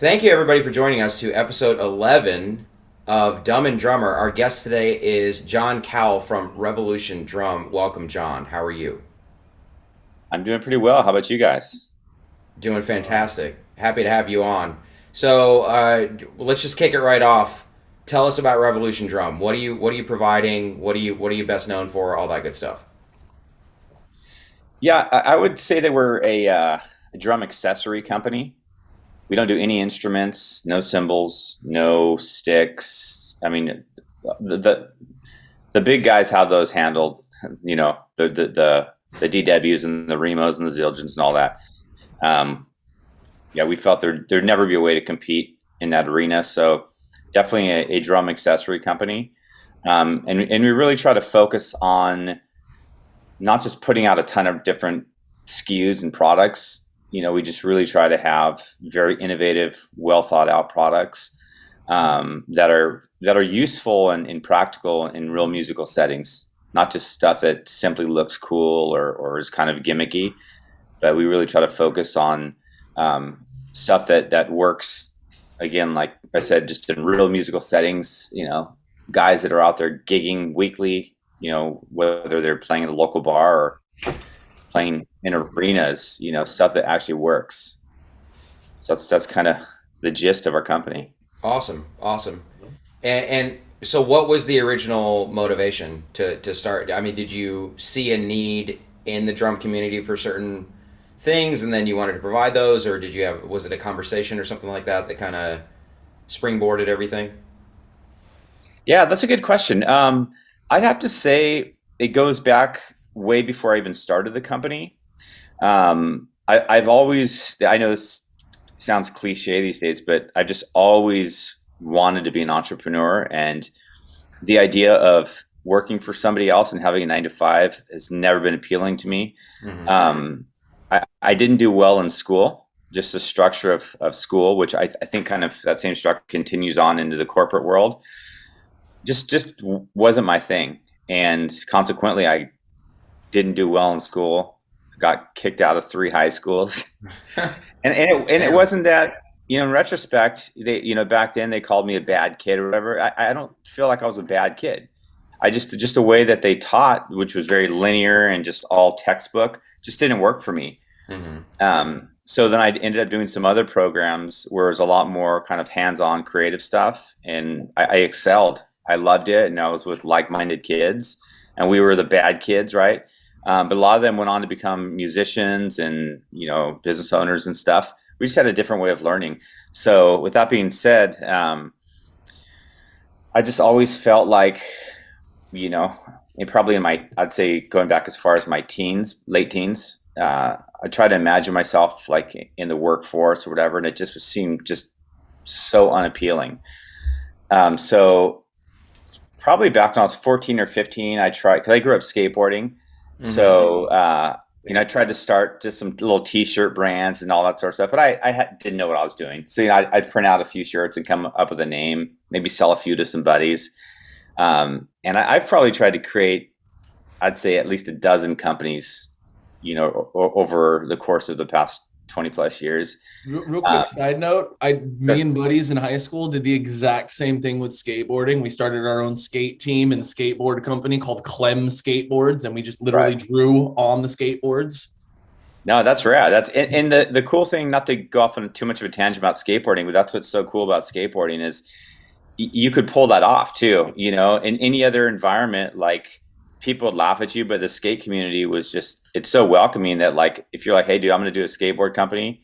Thank you, everybody, for joining us to episode 11 of Dumb and Drummer. Our guest today is Jon Cowell from Revolution Drum. Welcome, John. How are you? I'm doing pretty well. How about you guys? Doing fantastic. Happy to have you on. Let's just kick it right off. Tell us about Revolution Drum. What are you providing? What are you best known for? All that good stuff. Yeah, I would say that we're a drum accessory company. We don't do any instruments, no cymbals, no sticks. I mean, the the, the big guys have those handled. You know, the DWs and the Remos and the Zildjians and all that. Um, yeah, we felt there'd never be a way to compete in that arena. So definitely a drum accessory company. And we really try to focus on not just putting out a ton of different SKUs and products. You know, we just really try to have very innovative, well thought out products that are useful and practical in real musical settings. Not just stuff that simply looks cool or is kind of gimmicky, but we really try to focus on stuff that works. Again, like I said, just in real musical settings. You know, guys that are out there gigging weekly. You know, whether they're playing at a local bar or playing in arenas, you know, stuff that actually works. So that's kind of the gist of our company. Awesome, awesome. And so, what was the original motivation to start? I mean, did you see a need in the drum community for certain things, and then you wanted to provide those, or was it a conversation or something like that that kind of springboarded everything? Yeah, that's a good question. I'd have to say it goes back way before I even started the company. I've always, I know this sounds cliche these days, but I've just always wanted to be an entrepreneur. And the idea of working for somebody else and having a 9 to 5 has never been appealing to me. Hmm. I didn't do well in school, just the structure of school, which I think kind of that same structure continues on into the corporate world. Just wasn't my thing. And consequently, I didn't do well in school, got kicked out of 3 high schools. And it Damn. wasn't that, you know, in retrospect, back then they called me a bad kid or whatever. I don't feel like I was a bad kid. I just a way that they taught, which was very linear and just all textbook, just didn't work for me. Hmm. So then I ended up doing some other programs where it was a lot more kind of hands-on creative stuff, and I excelled. I loved it, and I was with like-minded kids, and we were the bad kids, right? But a lot of them went on to become musicians and business owners and stuff. We just had a different way of learning. So with that being said, I just always felt like, you know, and probably I'd say going back as far as my teens, late teens, I try to imagine myself like in the workforce or whatever, and it just seemed just so unappealing. So probably back when I was 14 or 15, I tried because I grew up skateboarding. Hmm. So I tried to start just some little T-shirt brands and all that sort of stuff, but didn't know what I was doing. So I'd print out a few shirts and come up with a name, maybe sell a few to some buddies. And I've probably tried to create, I'd say, at least a dozen companies, over the course of the past 20 plus years. Real Uh, quick side note, me and buddies in high school did the exact same thing with skateboarding. We started our own skate team and skateboard company called Clem Skateboards, and we just literally right. drew on the skateboards. No, that's rad. And the cool thing, not to go off on too much of a tangent about skateboarding, but that's what's so cool about skateboarding is you could pull that off too. You know, in any other environment, like people would laugh at you, but the skate community was just, it's so welcoming that like, if you're like, hey dude, I'm going to do a skateboard company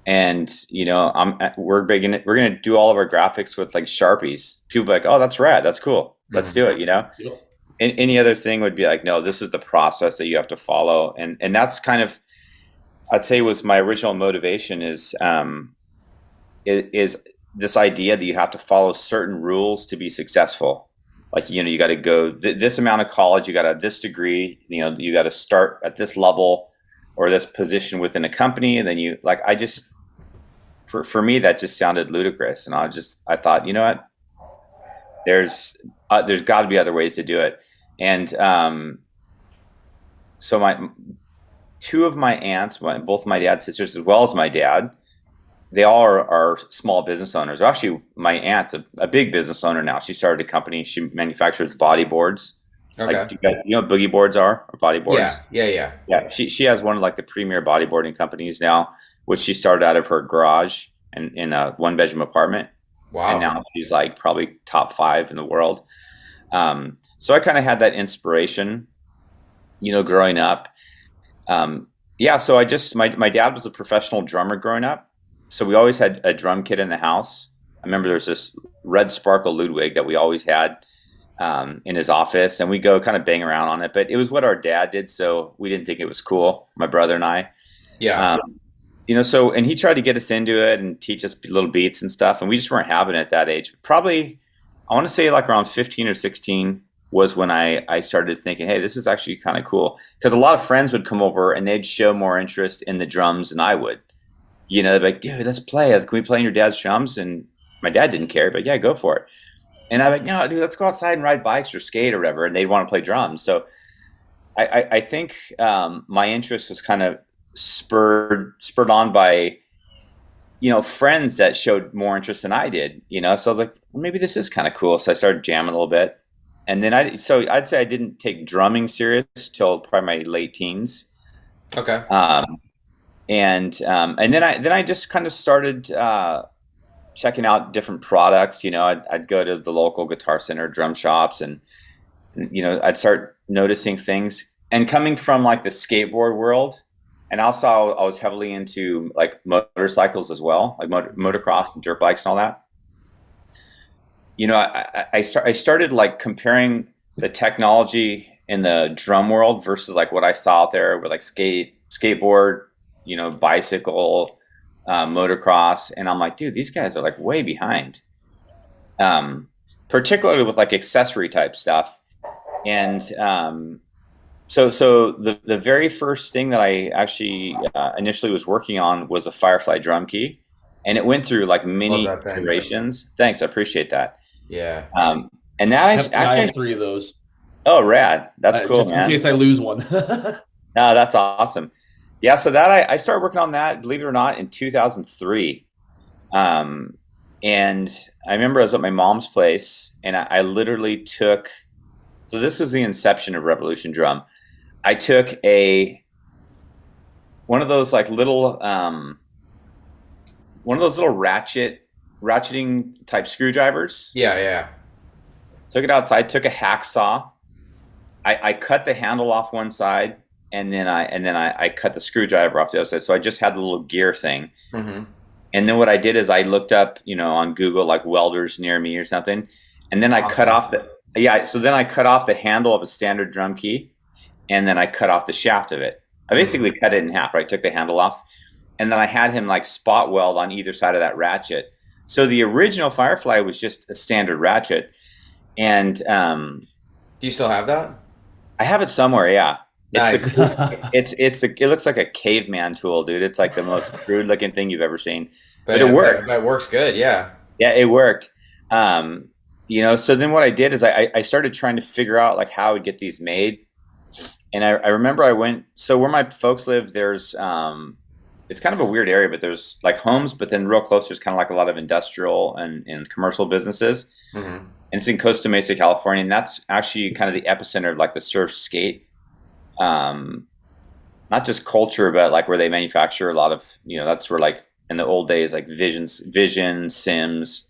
and we're going to do all of our graphics with like Sharpies. People be like, oh, that's rad. That's cool. Let's Hmm. do it. You know, Yep. and any other thing would be like, no, this is the process that you have to follow. And that's kind of, I'd say was my original motivation is this idea that you have to follow certain rules to be successful. Like, you got to go this amount of college, you got to have this degree, you got to start at this level or this position within a company. And then for me, that just sounded ludicrous. And I thought, you know what, there's got to be other ways to do it. And so two of my aunts, both my dad's sisters, as well as my dad, they all are small business owners. Actually, my aunt's a big business owner now. She started a company. She manufactures body boards. Like Okay. you know what boogie boards are, or body Yeah. boards. Yeah. Yeah. Yeah, she has one of like the premier bodyboarding companies now, which she started out of her garage and in a 1 bedroom apartment, and Wow. now she's like probably top 5 in the world. So I kind of had that inspiration, growing up. Um, yeah, so my dad was a professional drummer growing up, so we always had a drum kit in the house. I remember there's this red Sparkle Ludwig that we always had in his office, and we go kind of bang around on it. But it was what our dad did, so we didn't think it was cool. My brother and I, Yeah. um, so and he tried to get us into it and teach us little beats and stuff, and we just weren't having it at that age. Probably, I want to say like around 15 or 16 was when I started thinking, hey, this is actually kind of cool, because a lot of friends would come over and they'd show more interest in the drums than I would. They'd be like, dude, let's play. Can we play on your dad's drums? And my dad didn't care, but yeah, go for it. And I'm like, no, dude, let's go outside and ride bikes or skate or whatever. And they'd want to play drums. So I think my interest was kind of spurred on by, friends that showed more interest than I did. So I was like, well, maybe this is kind of cool. So I started jamming a little bit. And then I'd say I didn't take drumming serious till probably my late teens. Okay. And then I just kind of started checking out different products. I'd go to the local Guitar Center drum shops, and I'd start noticing things. And coming from like the skateboard world, and also I was heavily into like motorcycles as well, like motocross and dirt bikes and all that. I started like comparing the technology in the drum world versus like what I saw out there with like skateboard, bicycle, motocross, and I'm like, dude, these guys are like way behind, particularly with like accessory type stuff. And so the very first thing that I actually initially was working on was a Firefly drum key, and it went through like Love many that thing. iterations. Thanks, I appreciate that. Yeah. And that I have 3 of those. oh, rad, that's cool, just man. in case I lose one. No, that's awesome. Yeah, so that I started working on that, believe it or not, in 2003. And I remember I was at my mom's place, and I literally took. So this was the inception of Revolution Drum. I took one of those like little ratcheting type screwdrivers. Yeah. Yeah. Took it outside, took a hacksaw. I cut the handle off one side, and then I cut the screwdriver off the other side. So I just had the little gear thing. Mm-hmm. And then what I did is I looked up, on Google, like welders near me or something. And then I cut off so then I cut off the handle of a standard drum key, and then I cut off the shaft of it. I basically cut it in half, right? Took the handle off, and then I had him like spot weld on either side of that ratchet. So the original Firefly was just a standard ratchet. And Do you still have that? I have it somewhere, yeah. Nice. It looks like a caveman tool, dude. It's like the most crude looking thing you've ever seen. But it worked. That works good. Yeah. Yeah, it worked. So then what I did is I started trying to figure out like how I would get these made. And I remember so where my folks live, there's it's kind of a weird area, but there's like homes, but then real close there's kind of like a lot of industrial and commercial businesses. Mm-hmm. And it's in Costa Mesa, California, and that's actually kind of the epicenter of like the surf skate, not just culture, but like where they manufacture a lot of, that's where like in the old days, like Vision, Sims,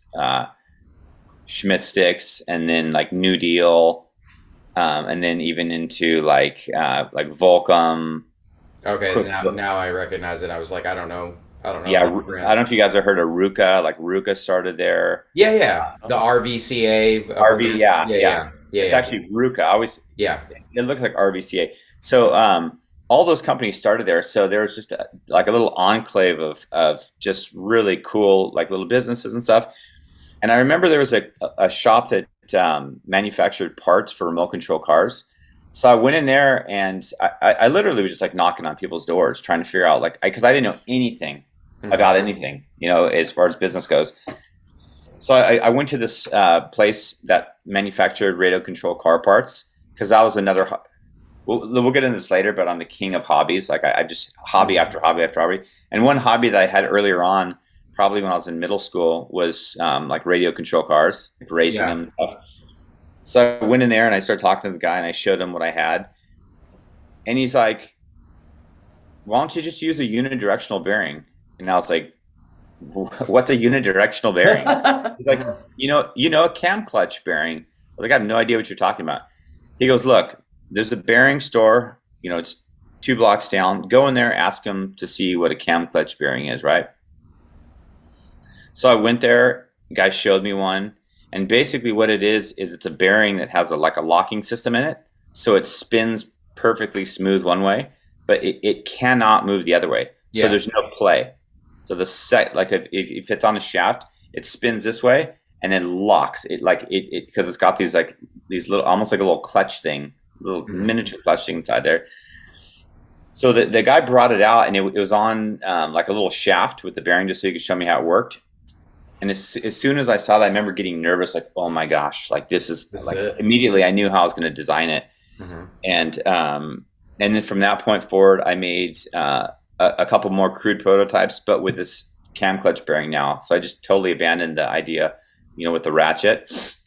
Schmidt sticks, and then like New Deal, and then even into like Volcom. Okay, now I recognize it. I was like, I don't know. Yeah, I don't know if you guys have heard of Ruka. Like Ruka started there. Yeah. The RVCA. RV, yeah. It's It's actually Ruka. Yeah. It looks like RVCA. So all those companies started there. So there was just like a little enclave of just really cool like little businesses and stuff. And I remember there was a shop that manufactured parts for remote control cars. So I went in there, and I literally was just like knocking on people's doors trying to figure out like, because I didn't know anything about anything, as far as business goes. So I went to this place that manufactured radio control car parts, because that was another. We'll get into this later, but I'm the king of hobbies. Like I just hobby after hobby after hobby. And one hobby that I had earlier on probably when I was in middle school was like radio control cars, like racing Yeah. them and stuff. So I went in there and I started talking to the guy and I showed him what I had. And he's like, why don't you just use a unidirectional bearing? And I was like, what's a unidirectional bearing? He's like, a cam clutch bearing. I was like, I have no idea what you're talking about. He goes, look, there's a bearing store, it's 2 blocks down. Go in there, ask them to see what a cam clutch bearing is, right? So I went there, the guy showed me one, and basically what it is it's a bearing that has like a locking system in it. So it spins perfectly smooth one way, but it cannot move the other way. So Yeah. there's no play. So the set, like if it's on a shaft, it spins this way and then locks it, like it because it's got these little, almost like a little clutch thing, little miniature clutch thing inside there. So the guy brought it out and it was on like a little shaft with the bearing, just so he could show me how it worked. And as soon as I saw that, I remember getting nervous, like, oh my gosh, like this is like it. Immediately I knew how I was going to design it. And then from that point forward, I made a couple more crude prototypes, but with this cam clutch bearing now. So I just totally abandoned the idea, with the ratchet.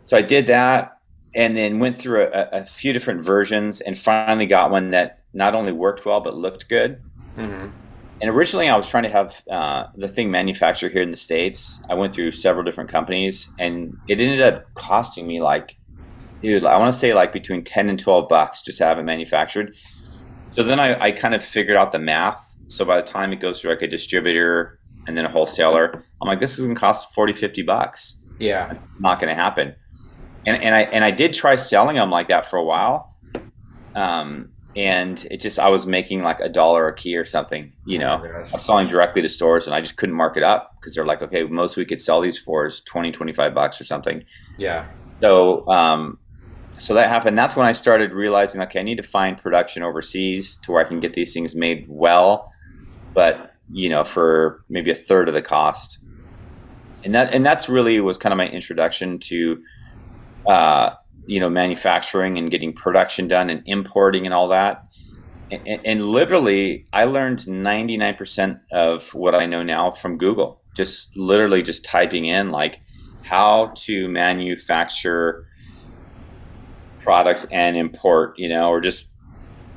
So I did that and then went through a few different versions and finally got one that not only worked well, but looked good. And originally I was trying to have the thing manufactured here in the States. I went through several different companies and it ended up costing me like, dude, I want to say like between 10 and 12 bucks just to have it manufactured. So then I kind of figured out the math. So by the time it goes through like a distributor and then a wholesaler, I'm like, this is going to cost 40, 50 bucks. Yeah. It's not going to happen. And I did try selling them like that for a while. And it just, I was making like $1 a key or something, I'm selling directly to stores and I just couldn't mark it up because they're like, okay, most we could sell these for is 20, 25 bucks or something. Yeah. So that happened. That's when I started realizing, okay, I need to find production overseas to where I can get these things made well, but for maybe a third of the cost. And that's really was kind of my introduction to, manufacturing and getting production done and importing and all that. And literally, I learned 99% of what I know now from Google. Just literally just typing in like how to manufacture products and import, or just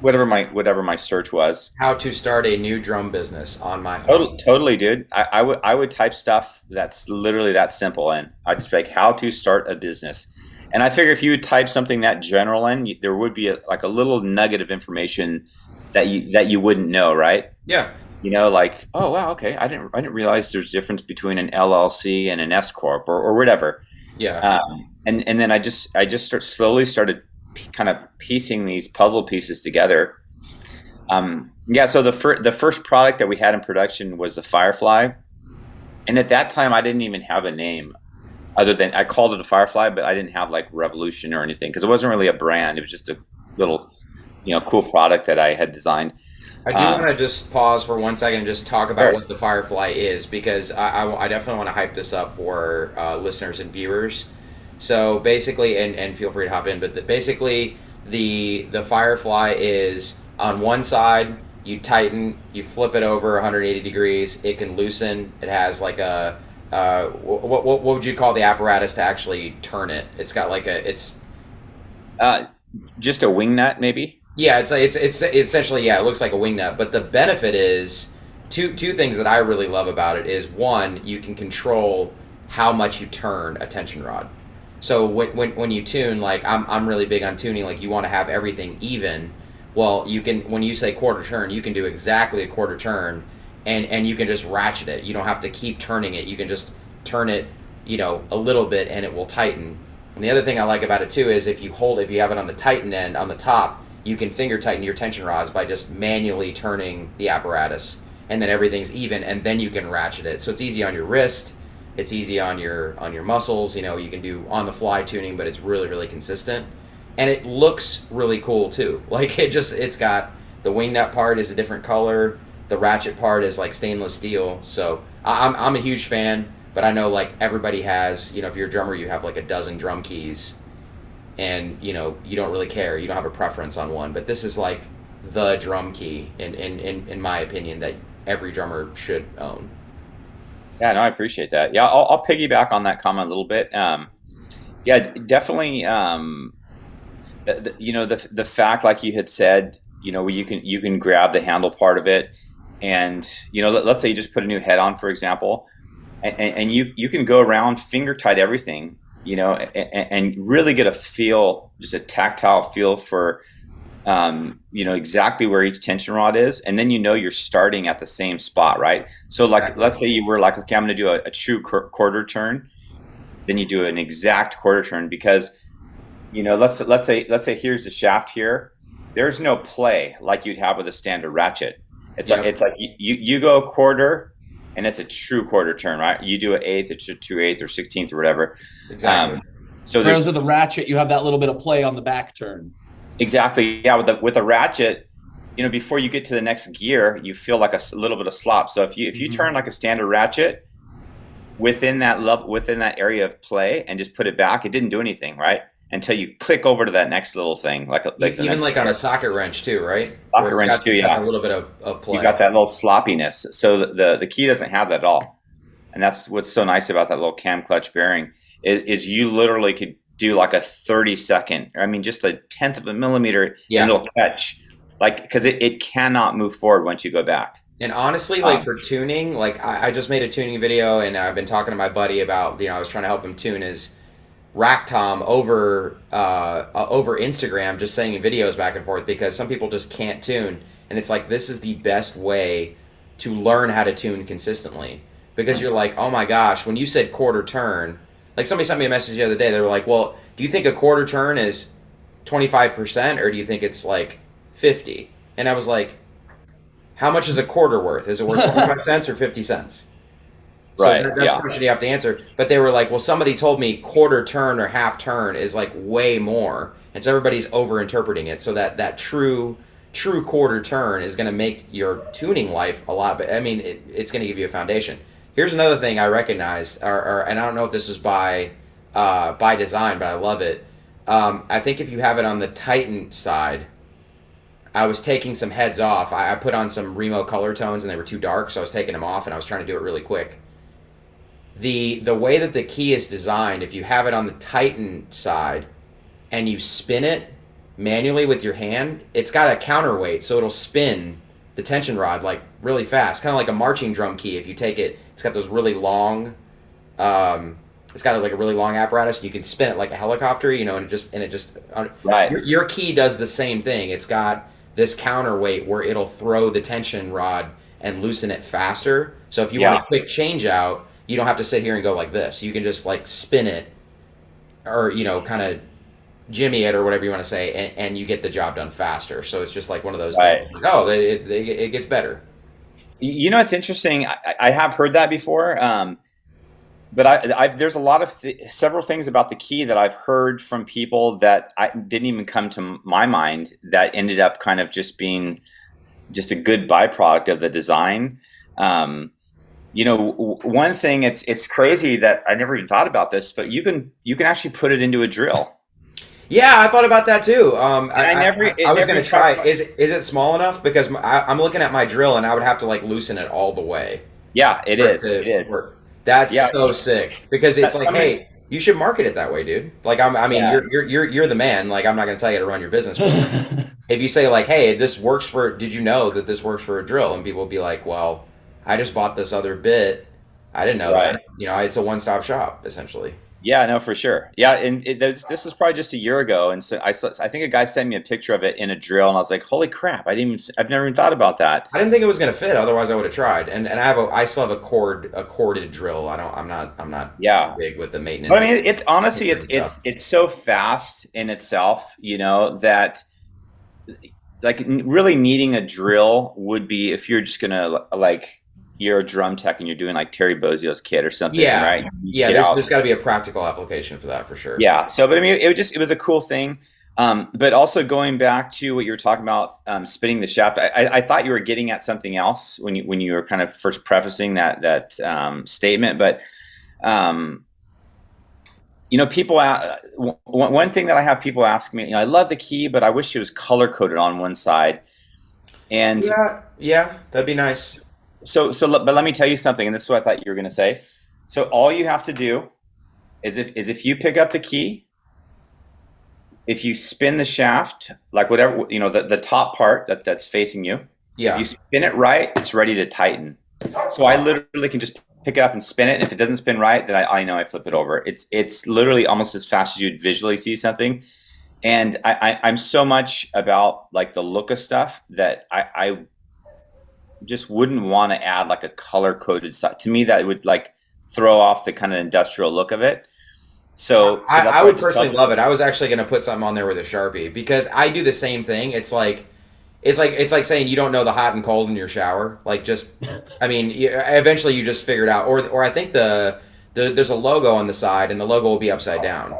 whatever my search was. How to start a new drum business on my own. Totally, dude. I would type stuff that's literally that simple, and I'd just be like, how to start a business. And I figure if you would type something that general in, there would be a little nugget of information that you wouldn't know, right? Yeah. Like, oh wow, okay, I didn't realize there's a difference between an LLC and an S corp or whatever. Yeah. And then I just slowly started kind of piecing these puzzle pieces together. So the first product that we had in production was the Firefly, and at that time I didn't even have a name other than I called it a Firefly, but I didn't have like Revolution or anything because it wasn't really a brand. It was just a little, cool product that I had designed. I do want to just pause for 1 second and just talk about what the Firefly is, because I definitely want to hype this up for listeners and viewers. So basically, and feel free to hop in, but basically the Firefly is on one side, you tighten, you flip it over 180 degrees, it can loosen. It has like a what would you call the apparatus to actually turn it? It's got like just a wing nut maybe. Yeah, it's essentially, it looks like a wing nut. But the benefit is two things that I really love about it is, one, you can control how much you turn a tension rod. So when you tune, like I'm really big on tuning, like you want to have everything even. Well, you can, when you say quarter turn, you can do exactly a quarter turn, and you can just ratchet it. You don't have to keep turning it. You can just turn it, a little bit, and it will tighten. And the other thing I like about it too is if you have it on the tighten end on the top, you can finger tighten your tension rods by just manually turning the apparatus, and then everything's even, and then you can ratchet it. So it's easy on your wrist, it's easy on your muscles. You can do on the fly tuning, but it's really, really consistent, and it looks really cool too. Like it's got the wing nut part is a different color, the ratchet part is like stainless steel. So I'm a huge fan, but I know like everybody has, if you're a drummer, you have like a dozen drum keys. And you don't really care, you don't have a preference on one, but this is like the drum key in my opinion that every drummer should own. Yeah, no, I appreciate that. Yeah, I'll piggyback on that comment a little bit. Yeah, definitely. The fact, like you had said, where you can grab the handle part of it, and let's say you just put a new head on, for example, and you can go around finger tight everything, and really get a feel, just a tactile feel for exactly where each tension rod is, and then you're starting at the same spot, right? So like, Exactly. let's say you were like, okay, I'm going to do a true quarter turn, then you do an exact quarter turn because let's say here's the shaft here. There's no play like you'd have with a standard ratchet. Yep. It's like you go a quarter, and it's a true quarter turn, right? You do an eighth, it's a 2/8 or 16th or whatever. Exactly. Um, so there's Whereas with the ratchet, you have that little bit of play on the back turn. exactly, yeah. With a ratchet, before you get to the next gear, you feel like a little bit of slop. So if you turn like a standard ratchet within that area of play and just put it back, it didn't do anything, right? Until you click over to that next little thing, like the Even next like on a socket wrench too, right? Where socket wrench too. it's got a Yeah, little bit of you play. got that little sloppiness. So the key doesn't have that at all, and that's what's so nice about that little cam clutch bearing is you literally could do like a 30-second, I mean, just a tenth of a millimeter, and Yeah. it'll catch, like, because it cannot move forward once you go back. And honestly, like Um, for tuning, like I just made a tuning video and I've been talking to my buddy about, I was trying to help him tune his rack tom over Instagram, just sending videos back and forth because some people just can't tune. And it's like, this is the best way to learn how to tune consistently because you're like, oh my gosh, when you said quarter turn, like somebody sent me a message the other day. They were like, well, do you think a quarter turn is 25% or do you think it's like 50? And I was like, how much is a quarter worth? Is it worth 25 cents or 50 cents? So right. that's the Yeah. question you have to answer. But they were like, well, somebody told me quarter turn or half turn is like way more. And so everybody's over interpreting it. So that true quarter turn is going to make your tuning life a lot better. I mean, it's going to give you a foundation. Here's another thing I recognize, and I don't know if this is by design, but I love it. I think if you have it on the Titan side, I was taking some heads off. I put on some Remo color tones and they were too dark, so I was taking them off and I was trying to do it really quick. The way that the key is designed, if you have it on the Titan side and you spin it manually with your hand, it's got a counterweight, so it'll spin the tension rod like really fast, kind of like a marching drum key. If you take it, it's got those really long. Um, it's got like a really long apparatus. You can spin it like a helicopter, and it just Right. your key does the same thing. It's got this counterweight where it'll throw the tension rod and loosen it faster. So if you want a Yeah. quick change out, you don't have to sit here and go like this. You can just like spin it or kind of jimmy it or whatever you want to say, and you get the job done faster. So it's just like one of those things. Right. Like, oh, it gets better. It's interesting. I have heard that before. But there's a lot of several things about the key that I've heard from people that I didn't even come to my mind that ended up kind of just being just a good byproduct of the design. One thing, it's crazy that I never even thought about this, but you can actually put it into a drill. Yeah, I thought about that too. And I it was never gonna even crossed try. my. Is it small enough? Because I'm looking at my drill and I would have to like loosen it all the way Yeah, it for it is. It to is. work. That's Yeah. so sick because it's like, Somebody. hey, you should market it that way, dude. Like I mean, Yeah. you're the man. Like I'm not gonna tell you to run your business, but if you say like, hey, this works for, did you know that this works for a drill? And people will be like, well, I just bought this other bit. I didn't know Right. that. It's a one stop shop essentially. Yeah, no, for sure. Yeah, and this was probably just a year ago, and so I think a guy sent me a picture of it in a drill, and I was like, "Holy crap! I've never even thought about that." I didn't think it was gonna fit. Otherwise, I would have tried. And I still have a corded drill. I'm not Yeah, big with the but I maintenance mean, it honestly, and stuff. it's so fast in itself, that like really needing a drill would be if you're just gonna like you're a drum tech and you're doing like Terry Bozzio's kit or something, Yeah, right? You yeah. get There's out. there's got to be a practical application for that for sure. Yeah. So, but I mean, it was a cool thing. But also going back to what you were talking about, spinning the shaft, I thought you were getting at something else when you were kind of first prefacing that statement. But um, people. One thing that I have people ask me, I love the key, but I wish it was color coded on one side. And Yeah, yeah. That'd be nice. But let me tell you something, and this is what I thought you were going to say. So all you have to do is if you pick up the key, if you spin the shaft, like whatever, the top part that's facing you, if you spin it right, it's ready to tighten. So I literally can just pick it up and spin it. And if it doesn't spin right, then I know I flip it over. It's literally almost as fast as you'd visually see something. And I'm so much about like the look of stuff that I just wouldn't want to add like a color coded side. To me, that would like throw off the kind of industrial look of it. So that's I why would personally love it. I was actually going to put something on there with a Sharpie because I do the same thing. It's like saying you don't know the hot and cold in your shower. Like just, I mean, eventually you just figure it out. Or I think there's a logo on the side, and the logo will be upside down.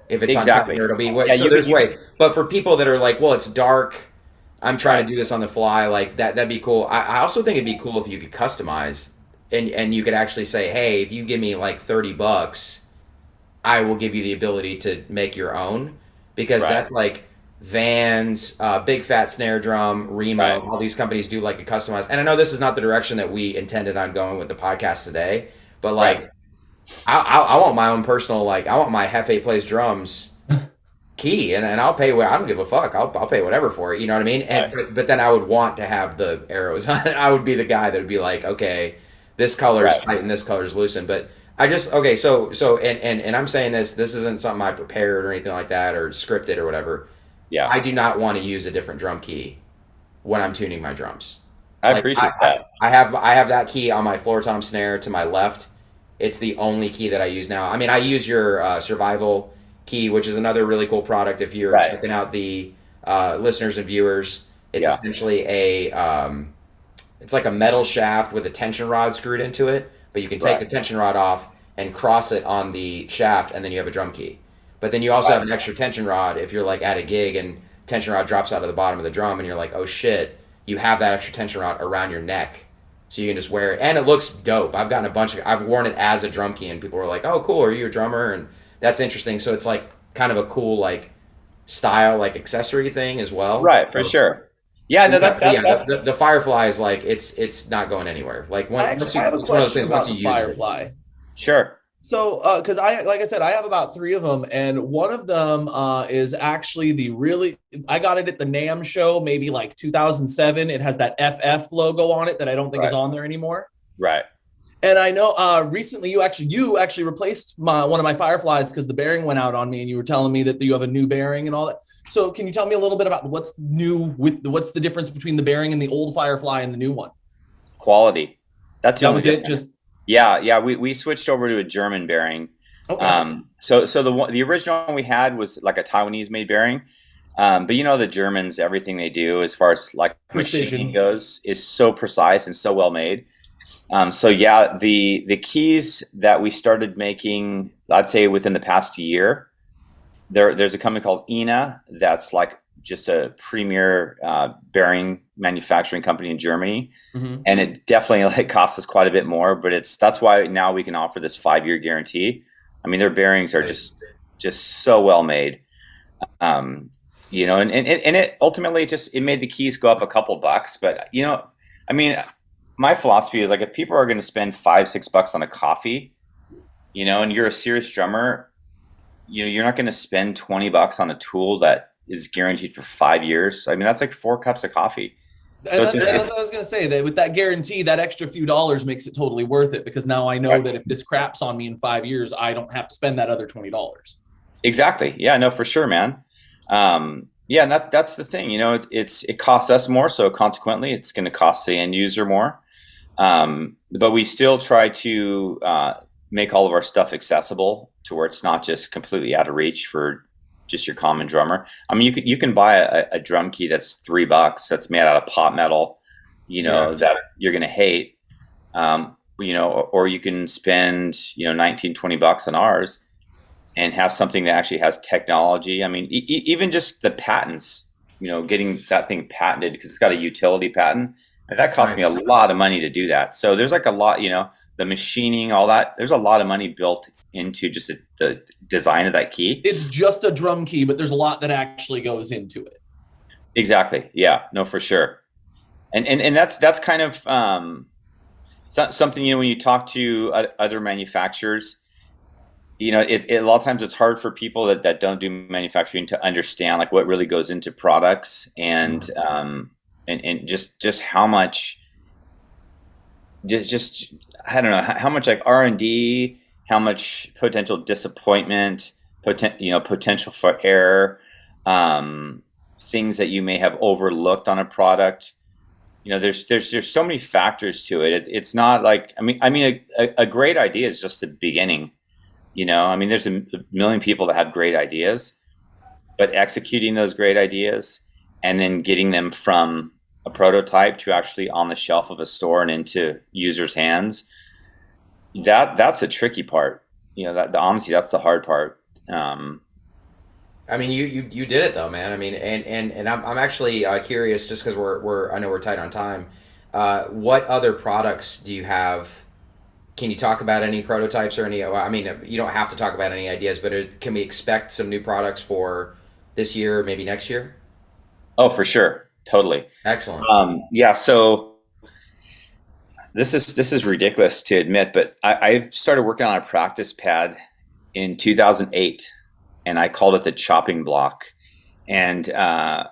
If it's exactly. on top, it'll be Yeah, so. There's ways, but for people that are like, well, it's dark. I'm trying to do this on the fly. Like that. That'd be cool. I also think it'd be cool if you could customize, and you could actually say, hey, if you give me like $30, I will give you the ability to make your own because that's like Vans, Big Fat Snare Drum, Remo. All these companies do like a customized. And I know this is not the direction that we intended on going with the podcast today, but like I want my own personal like I want my Hefe Plays Drums key and I'll pay what I don't give a fuck. I'll pay whatever for it. You know what I mean? And but then I would want to have the arrows on it. I would be the guy that would be like, okay, this color's tight and this color's loosened, but I just okay, and I'm saying this isn't something I prepared or anything like that or scripted or whatever. Yeah. I do not want to use a different drum key when I'm tuning my drums. I appreciate that. I have that key on my floor tom snare to my left. It's the only key that I use now. I mean, I use your survival key, which is another really cool product. If you're checking out the listeners and viewers, it's essentially it's like a metal shaft with a tension rod screwed into it. But you can take the tension rod off and cross it on the shaft, and then you have a drum key. But then you also have an extra tension rod if you're like at a gig and tension rod drops out of the bottom of the drum, and you're like, oh shit, you have that extra tension rod around your neck, so you can just wear it, and it looks dope. I've worn it as a drum key, and people were like, oh cool, are you a drummer? And that's interesting. So it's like kind of a cool like style like accessory thing as well. Right, for sure. Yeah, no, that's the Firefly is like it's not going anywhere. Like I have a question about the Firefly. Sure. So, because like I said, I have about 3 of them, and one of them is actually I got it at the NAMM show, maybe like 2007. It has that FF logo on it that I don't think is on there anymore. Right. And I know recently you actually replaced one of my Fireflies because the bearing went out on me, and you were telling me that you have a new bearing and all that. So can you tell me a little bit about what's the difference between the bearing and the old Firefly and the new one? Quality. That's the only difference. Just yeah. We switched over to a German bearing. Okay. So the original one we had was like a Taiwanese made bearing. But the Germans, everything they do as far as like machining goes is so precise and so well made. The keys that we started making, I'd say within the past year, there's a company called ENA that's like just a premier bearing manufacturing company in Germany, and it definitely like costs us quite a bit more. But that's why now we can offer this 5-year guarantee. I mean, their bearings are just so well made, and it ultimately it made the keys go up a couple bucks. But I mean, my philosophy is like if people are going to spend $5-6 on a coffee, and you're a serious drummer, you're not going to spend $20 on a tool that is guaranteed for 5 years. I mean, that's like 4 cups of coffee. And that's what I was going to say, that with that guarantee, that extra few dollars makes it totally worth it, because now I know that if this craps on me in 5 years, I don't have to spend that other $20. Exactly. Yeah, no, for sure, man. And that's the thing, it costs us more. So consequently, it's going to cost the end user more. But we still try to make all of our stuff accessible to where it's not just completely out of reach for just your common drummer. I mean, you can buy a drum key that's $3 that's made out of pot metal, that you're going to hate, or you can spend, $19-20 on ours and have something that actually has technology. I mean, even just the patents, getting that thing patented because it's got a utility patent, and that cost me a lot of money to do that. So there's like a lot, the machining, all that. There's a lot of money built into just the design of that key. It's just a drum key, but there's a lot that actually goes into it. Exactly. Yeah. No, for sure. And that's kind of something, when you talk to other manufacturers, a lot of times it's hard for people that don't do manufacturing to understand like what really goes into products, and just how much, just I don't know how much like R&D, how much potential disappointment, potential for error, um, things that you may have overlooked on a product. There's so many factors to it. It's not like, a great idea is just the beginning. There's a million people that have great ideas, but executing those great ideas and then getting them from a prototype to actually on the shelf of a store and into users' hands, that's a tricky part. Honestly, that's the hard part. I mean, you did it though, man. I mean, and I'm actually curious, just because I know we're tight on time. What other products do you have? Can you talk about any prototypes or any? Well, I mean, you don't have to talk about any ideas, but can we expect some new products for this year, maybe next year? Oh, for sure, totally. Excellent. Yeah. So this is ridiculous to admit, but I started working on a practice pad in 2008, and I called it the chopping block. And it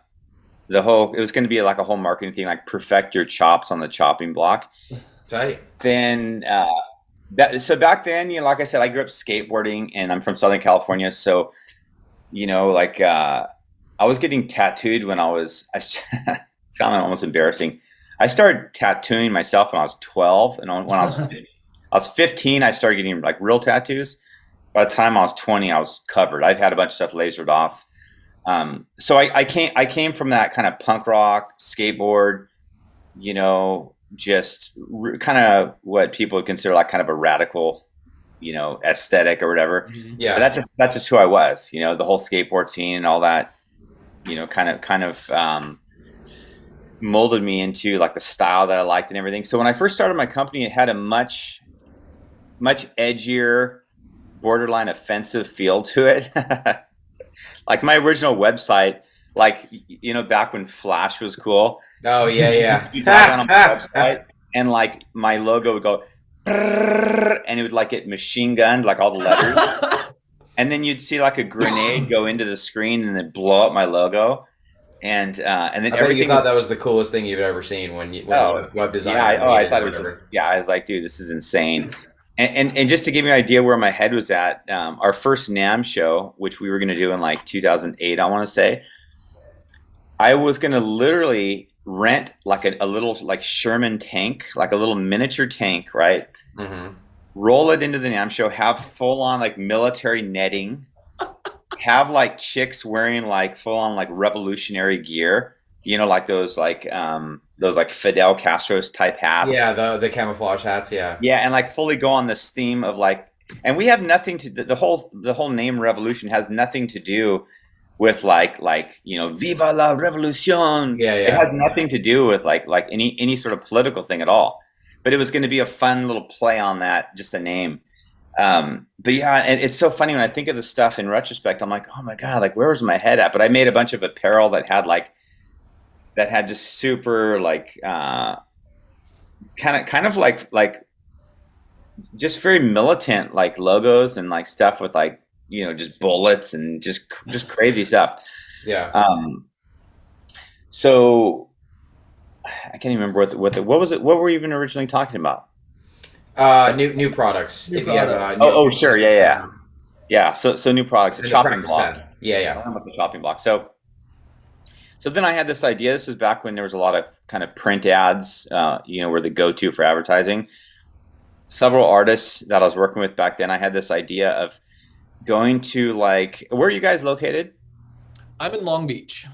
was going to be like a whole marketing thing, like perfect your chops on the chopping block. Tight. Then so back then, like I said, I grew up skateboarding, and I'm from Southern California. So like I was getting tattooed when it's kind of almost embarrassing. I started tattooing myself when I was 12, and when I was 15, I started getting like real tattoos. By the time I was 20, I was covered. I've had a bunch of stuff lasered off. So I came from that kind of punk rock skateboard, just kind of what people would consider like kind of a radical, aesthetic or whatever. Yeah. But that's just who I was. The whole skateboard scene and all that, kind of molded me into like the style that I liked and everything. So when I first started my company, it had a much edgier, borderline offensive feel to it. Like my original website, like back when Flash was cool. Oh yeah, You log on my website, and like my logo would go, and it would like get machine gunned, like all the letters, and then you'd see like a grenade go into the screen and then blow up my logo, and then I bet everything. you thought that was the coolest thing you've ever seen when the web designer. Yeah, I thought it was just, I was like, dude, this is insane. And just to give you an idea where my head was at, our first NAMM show, which we were going to do in like 2008, I want to say, I was going to literally rent like a little like Sherman tank, like a little miniature tank, right? Mm-hmm. Roll it into the NAMM show, have full on like military netting, have like chicks wearing like full on like revolutionary gear, like those like Fidel Castro's type hats. Yeah, the camouflage hats. Yeah. Yeah, and like fully go on this theme of like, and we have nothing to the whole name Revolution has nothing to do with like Viva la Revolution. Yeah. It has nothing to do with like any sort of political thing at all. But it was going to be a fun little play on that, just a name. But yeah, and it's so funny when I think of the stuff in retrospect. I'm like, oh my god, like where was my head at? But I made a bunch of apparel that had just super like kind of like just very militant like logos and like stuff with like just bullets and just crazy stuff. Yeah. So I can't even remember what was it? What were we even originally talking about? New products. New If you have, Oh, sure, yeah. So new products, the and chopping practice block. pad. Yeah. I about the chopping block. So then I had this idea. This is back when there was a lot of kind of print ads, were the go-to for advertising. Several artists that I was working with back then, I had this idea of going to like, where are you guys located? I'm in Long Beach.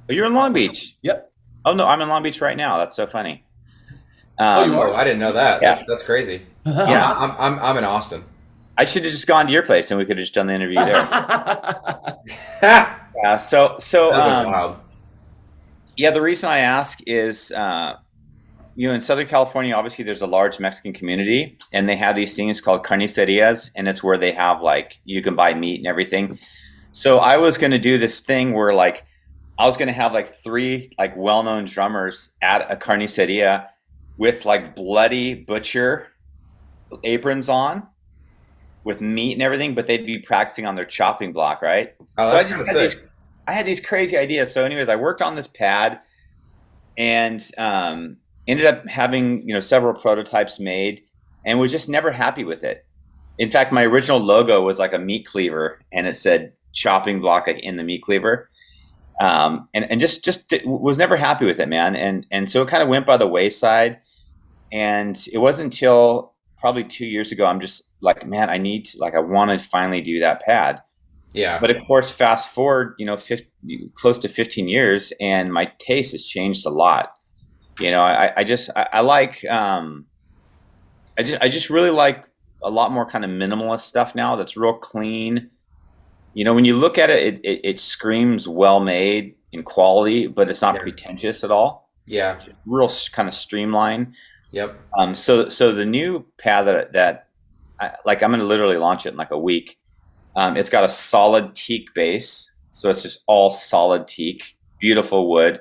Oh, you're in Long Beach. Yep. Oh no, I'm in Long Beach right now. That's so funny. You are? Oh, I didn't know that. Yeah. That's crazy. Yeah. I'm in Austin. I should have just gone to your place and we could have just done the interview there. Wow. Yeah. So Wild. yeah, the reason I ask is, in Southern California, obviously there's a large Mexican community, and they have these things called carnicerias, and it's where they have like you can buy meat and everything. So I was going to do this thing where like I was going to have like 3 like well-known drummers at a carniceria, with like bloody butcher aprons on with meat and everything, but they'd be practicing on their chopping block, right? Oh, So that's kind of sick. I had these crazy ideas. So, anyways, I worked on this pad and ended up having several prototypes made, and was just never happy with it. In fact, my original logo was like a meat cleaver, and it said chopping block like in the meat cleaver, and just was never happy with it, man. And so it kind of went by the wayside. And it wasn't until probably 2 years ago I'm just like, man, I want to finally do that pad. Yeah. But of course, fast forward, close to 15 years, and my taste has changed a lot. I like, I just really like a lot more kind of minimalist stuff now that's real clean. When you look at it, it screams well made in quality, but it's not Yeah. pretentious at all. Yeah. Real kind of streamlined. Yep. So the new pad I'm going to literally launch it in like a week. It's got a solid teak base, so it's just all solid teak, beautiful wood.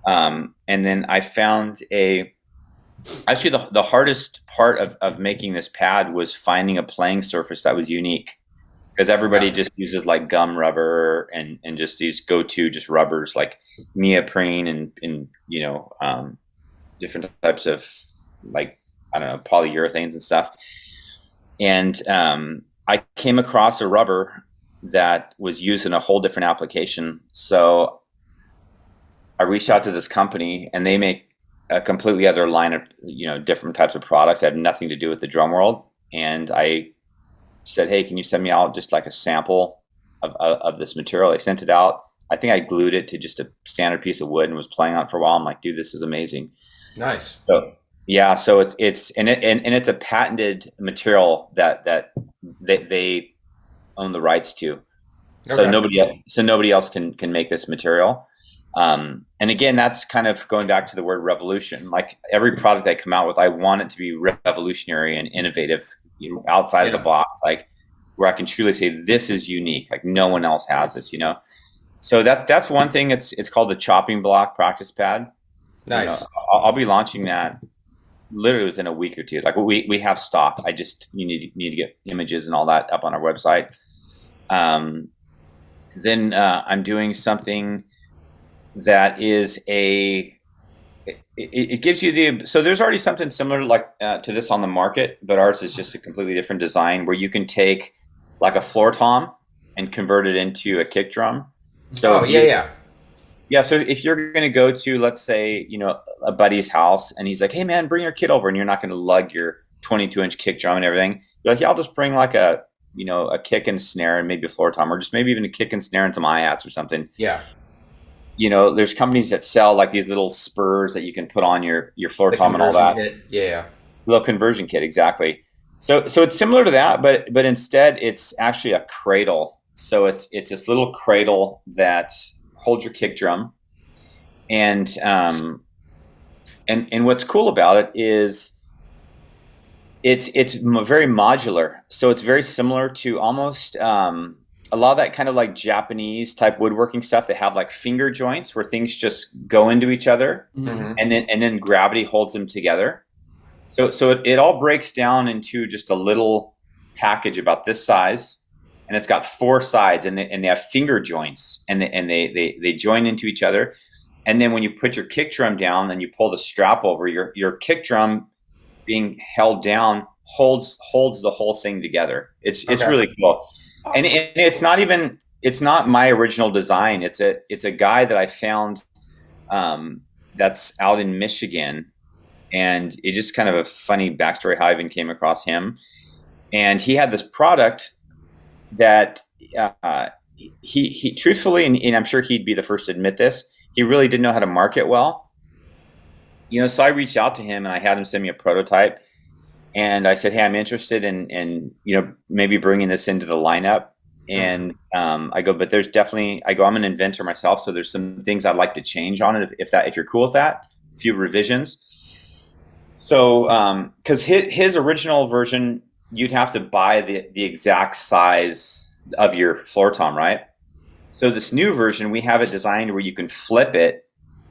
And then I found actually the hardest part of making this pad was finding a playing surface that was unique, because everybody just uses like gum rubber and just these go-to just rubbers like neoprene and different types of, like, I don't know, polyurethanes and stuff. And I came across a rubber that was used in a whole different application. So I reached out to this company, and they make a completely other line of different types of products that have nothing to do with the drum world. And I said, hey, can you send me out just like a sample of this material? They sent it out. I think I glued it to just a standard piece of wood and was playing on it for a while. I'm like, dude, this is amazing. Nice. So yeah, so it's a patented material that they own the rights to. So Okay. nobody else can make this material. And again, that's kind of going back to the word revolution. Like every product I come out with, I want it to be revolutionary and innovative, outside of the box, like where I can truly say this is unique, like no one else has this. So that's one thing. It's called the chopping block practice pad. Nice. I'll be launching that literally within a week or two. Like we have stock. You need to get images and all that up on our website. Then I'm doing something that is it gives you so there's already something similar like to this on the market, but ours is just a completely different design where you can take like a floor tom and convert it into a kick drum. So yeah, so if you're going to go to, let's say, a buddy's house, and he's like, hey man, bring your kid over, and you're not going to lug your 22-inch kick drum and everything. You're like, yeah, I'll just bring like a kick and snare and maybe a floor tom, or just maybe even a kick and snare and some hi-hats or something. Yeah. There's companies that sell like these little spurs that you can put on your floor tom and all that. Kit. Yeah. Little conversion kit, exactly. So it's similar to that, but instead it's actually a cradle. So it's this little cradle that holds your kick drum, and what's cool about it is it's very modular. So it's very similar to almost a lot of that kind of like Japanese type woodworking stuff that have like finger joints where things just go into each other, Mm-hmm. and then gravity holds them together. So it all breaks down into just a little package about this size, and it's got four sides, and they have finger joints, and they join into each other. And then when you put your kick drum down and you pull the strap over, your kick drum being held down holds the whole thing together. It's really cool. And it's not my original design. It's a guy that I found that's out in Michigan, and it's just kind of a funny backstory how I even came across him. And he had this product that he truthfully, and I'm sure he'd be the first to admit this, he really didn't know how to market well. So I reached out to him and I had him send me a prototype, and I said, hey, I'm interested in maybe bringing this into the lineup. And I go, but there's definitely, I'm an inventor myself, so there's some things I'd like to change on it if you're cool with that, a few revisions. So because his original version, you'd have to buy the exact size of your floor tom, right? So this new version, we have it designed where you can flip it,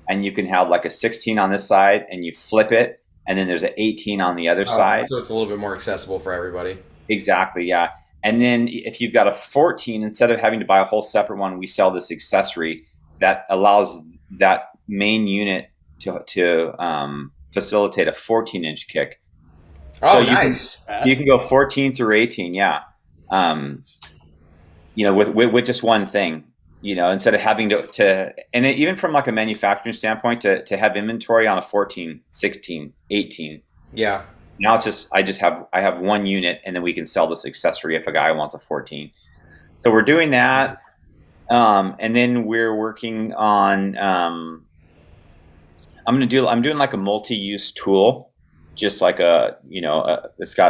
and you can have like a 16 on this side, and you flip it, and then there's an 18 on the other side. So it's a little bit more accessible for everybody. Exactly, yeah. And then if you've got a 14, instead of having to buy a whole separate one, we sell this accessory that allows that main unit to facilitate a 14-inch kick. Oh, so nice. You can go 14 through 18, yeah. With just one thing, instead of having to and even from like a manufacturing standpoint, to have inventory on a 14, 16, 18. Yeah. Now I have one unit, and then we can sell this accessory if a guy wants a 14. So we're doing that. And then we're working on, I'm doing like a multi-use tool, just like it's like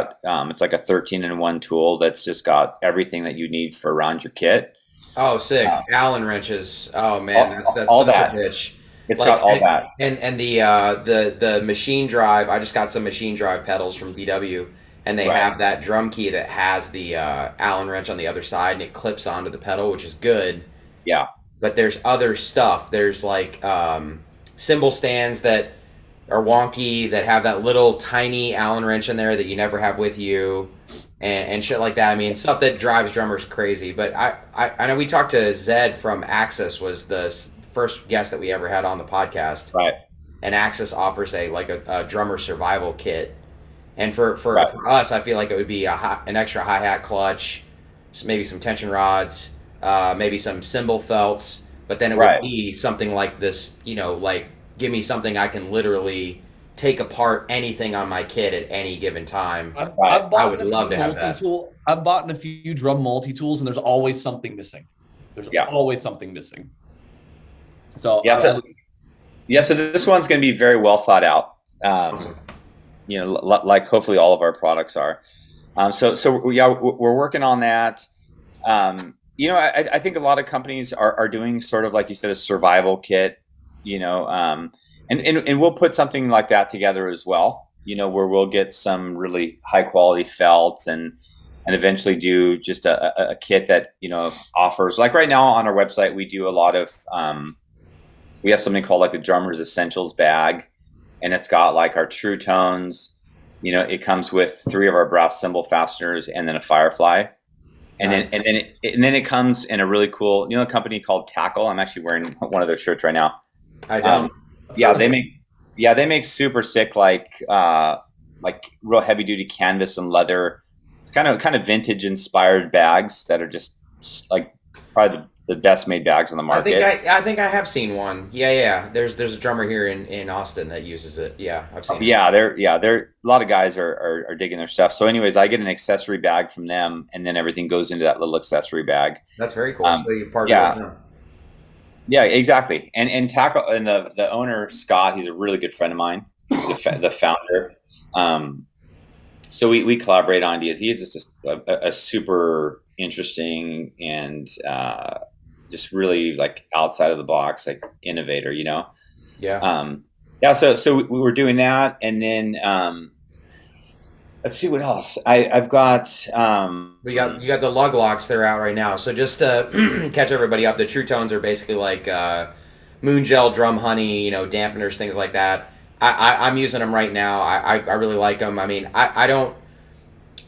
a 13-in-1 tool that's just got everything that you need for around your kit. Oh, sick. Allen wrenches. Oh man, that's all such that. a pitch. It's got all that. And the machine drive, I just got some machine drive pedals from VW, and they have that drum key that has the Allen wrench on the other side, and it clips onto the pedal, which is good. Yeah. But there's other stuff. There's like cymbal stands that are wonky, that have that little tiny Allen wrench in there that you never have with you, and shit like that. I mean, stuff that drives drummers crazy. But I know we talked to Zed from Axis, was the first guest that we ever had on the podcast. Right. And Axis offers a drummer survival kit. And for us, I feel like it would be an extra hi-hat clutch, maybe some tension rods, maybe some cymbal felts, but then it would be something like this, like give me something I can literally take apart anything on my kit at any given time. I would love to have that. I've bought in a few drum multi-tools, and there's always something missing. There's always something missing. So so this one's going to be very well thought out. Awesome. Like hopefully all of our products are. We're working on that. I think a lot of companies are doing sort of, like you said, a survival kit, and we'll put something like that together as well, where we'll get some really high quality felts and eventually do just a kit that, offers, like right now on our website, we do a lot of, we have something called like the Drummer's Essentials bag, and it's got like our Tru Tones, it comes with 3 of our brass cymbal fasteners and then a Firefly. And then it comes in a really cool, a company called Tackle. I'm actually wearing one of their shirts right now. I don't. They make super sick, like real heavy duty canvas and leather. It's kind of vintage inspired bags that are just like probably the best made bags on the market. I think I have seen one. Yeah. There's a drummer here in Austin that uses it. Yeah, I've seen it. They're a lot of guys are digging their stuff. So anyways, I get an accessory bag from them, and then everything goes into that little accessory bag. That's very cool. So you're partnering with them. Yeah, exactly. And Tackle, and the owner, Scott, he's a really good friend of mine, the founder. So we collaborate on ideas. He's just a super interesting and just really like outside of the box, like innovator, Yeah. So we were doing that, and then let's see what else. I've got. You got the lug locks that are out right now. So just to catch everybody up, the Tru Tones are basically like moon gel, drum honey, dampeners, things like that. I'm using them right now. I really like them. I mean, I don't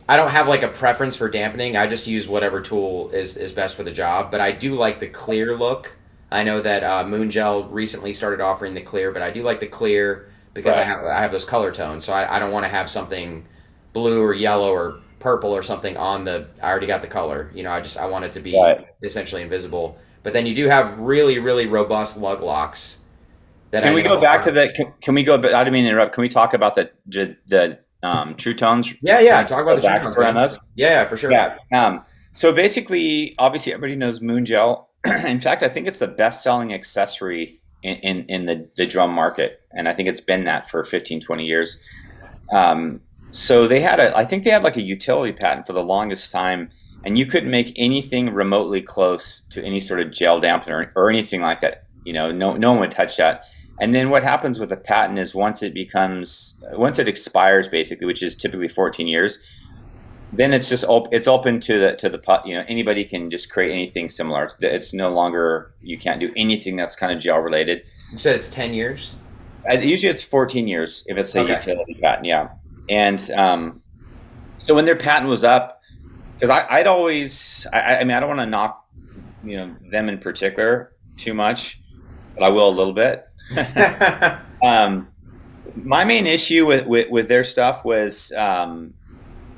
have like a preference for dampening. I just use whatever tool is best for the job. But I do like the clear look. I know that Moon Gel recently started offering the clear, but I do like the clear because I have those color tones. So I don't want to have something blue or yellow or purple or something on the. I already got the color. I want it to be essentially invisible. But then you do have really, really robust lug locks. Can we go back to that? Can we go? I didn't mean to interrupt. Can we talk about the Tru Tones? Yeah. Talk about the Tru Tones. Around those? Yeah, for sure. Yeah. So basically, obviously, everybody knows Moon Gel. In fact, I think it's the best-selling accessory in the drum market, and I think it's been that for 15, 20 years. So I think they had like a utility patent for the longest time, and you couldn't make anything remotely close to any sort of gel dampener or anything like that. No one would touch that. And then what happens with a patent is once it expires, basically, which is typically 14 years, then it's just it's open to the anybody can just create anything similar. It's no longer, you can't do anything that's kind of gel related. You said it's 10 years? Usually it's 14 years if it's a Okay. utility patent, yeah. And so when their patent was up, because I'd always, I mean, I don't want to knock, them in particular too much, but I will a little bit. um, my main issue with their stuff was,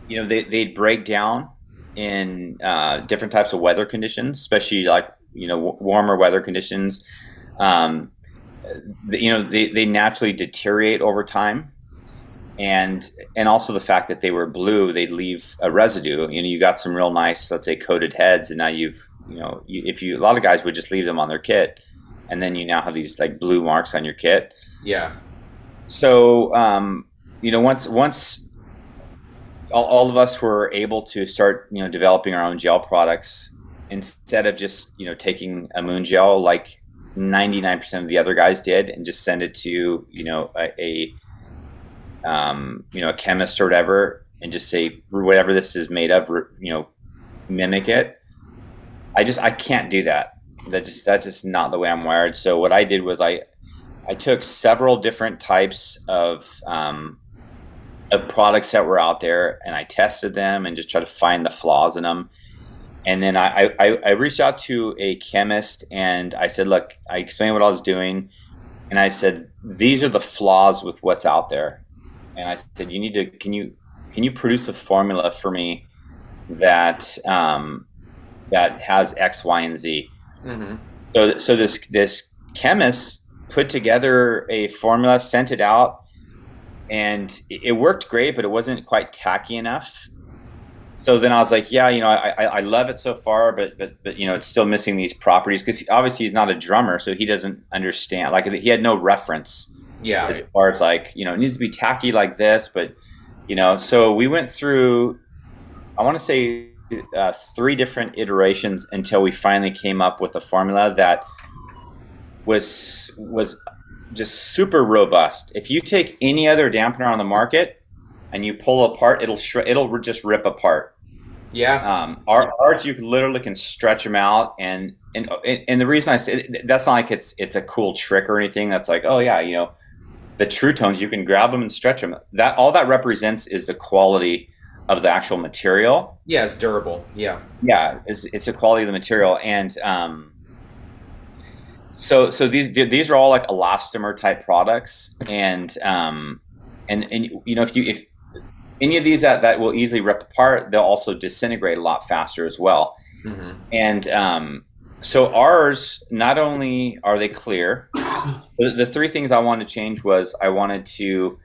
they'd break down in different types of weather conditions, especially like, warmer weather conditions. Um, they naturally deteriorate over time. And also the fact that they were blue, they'd leave a residue. You got some real nice, let's say, coated heads, and now a lot of guys would just leave them on their kit, and then you now have these like blue marks on your kit. Yeah. So once all of us were able to start developing our own gel products, instead of just taking a moon gel like 99% of the other guys did and just send it to a chemist or whatever, and just say whatever this is made of, mimic it. I can't do that. That's just not the way I'm wired. So what I did was I took several different types of products that were out there, and I tested them and just tried to find the flaws in them. And then I reached out to a chemist and I said, look, I explained what I was doing, and I said, these are the flaws with what's out there. And I said, can you produce a formula for me that that has X, Y, and Z? Mm-hmm. So this chemist put together a formula, sent it out, and it worked great, but it wasn't quite tacky enough. So then I was like, yeah, I love it so far, but it's still missing these properties, because obviously he's not a drummer, so he doesn't understand. Like, he had no reference. Yeah. As far as like, it needs to be tacky like this, but so we went through, I want to say 3 different iterations until we finally came up with a formula that was just super robust. If you take any other dampener on the market and you pull apart, it'll just rip apart. Yeah. Ours, you literally can stretch them out, and the reason I say that's not like it's a cool trick or anything. That's like, oh yeah, the Tru Tones, you can grab them and stretch them. That all that represents is the quality of the actual material. Yeah, it's durable. Yeah. Yeah, it's the quality of the material, and so these are all like elastomer type products, and if any of these that will easily rip apart, they'll also disintegrate a lot faster as well. Mm-hmm. And so ours, not only are they clear, the 3 things I wanted to change was I wanted to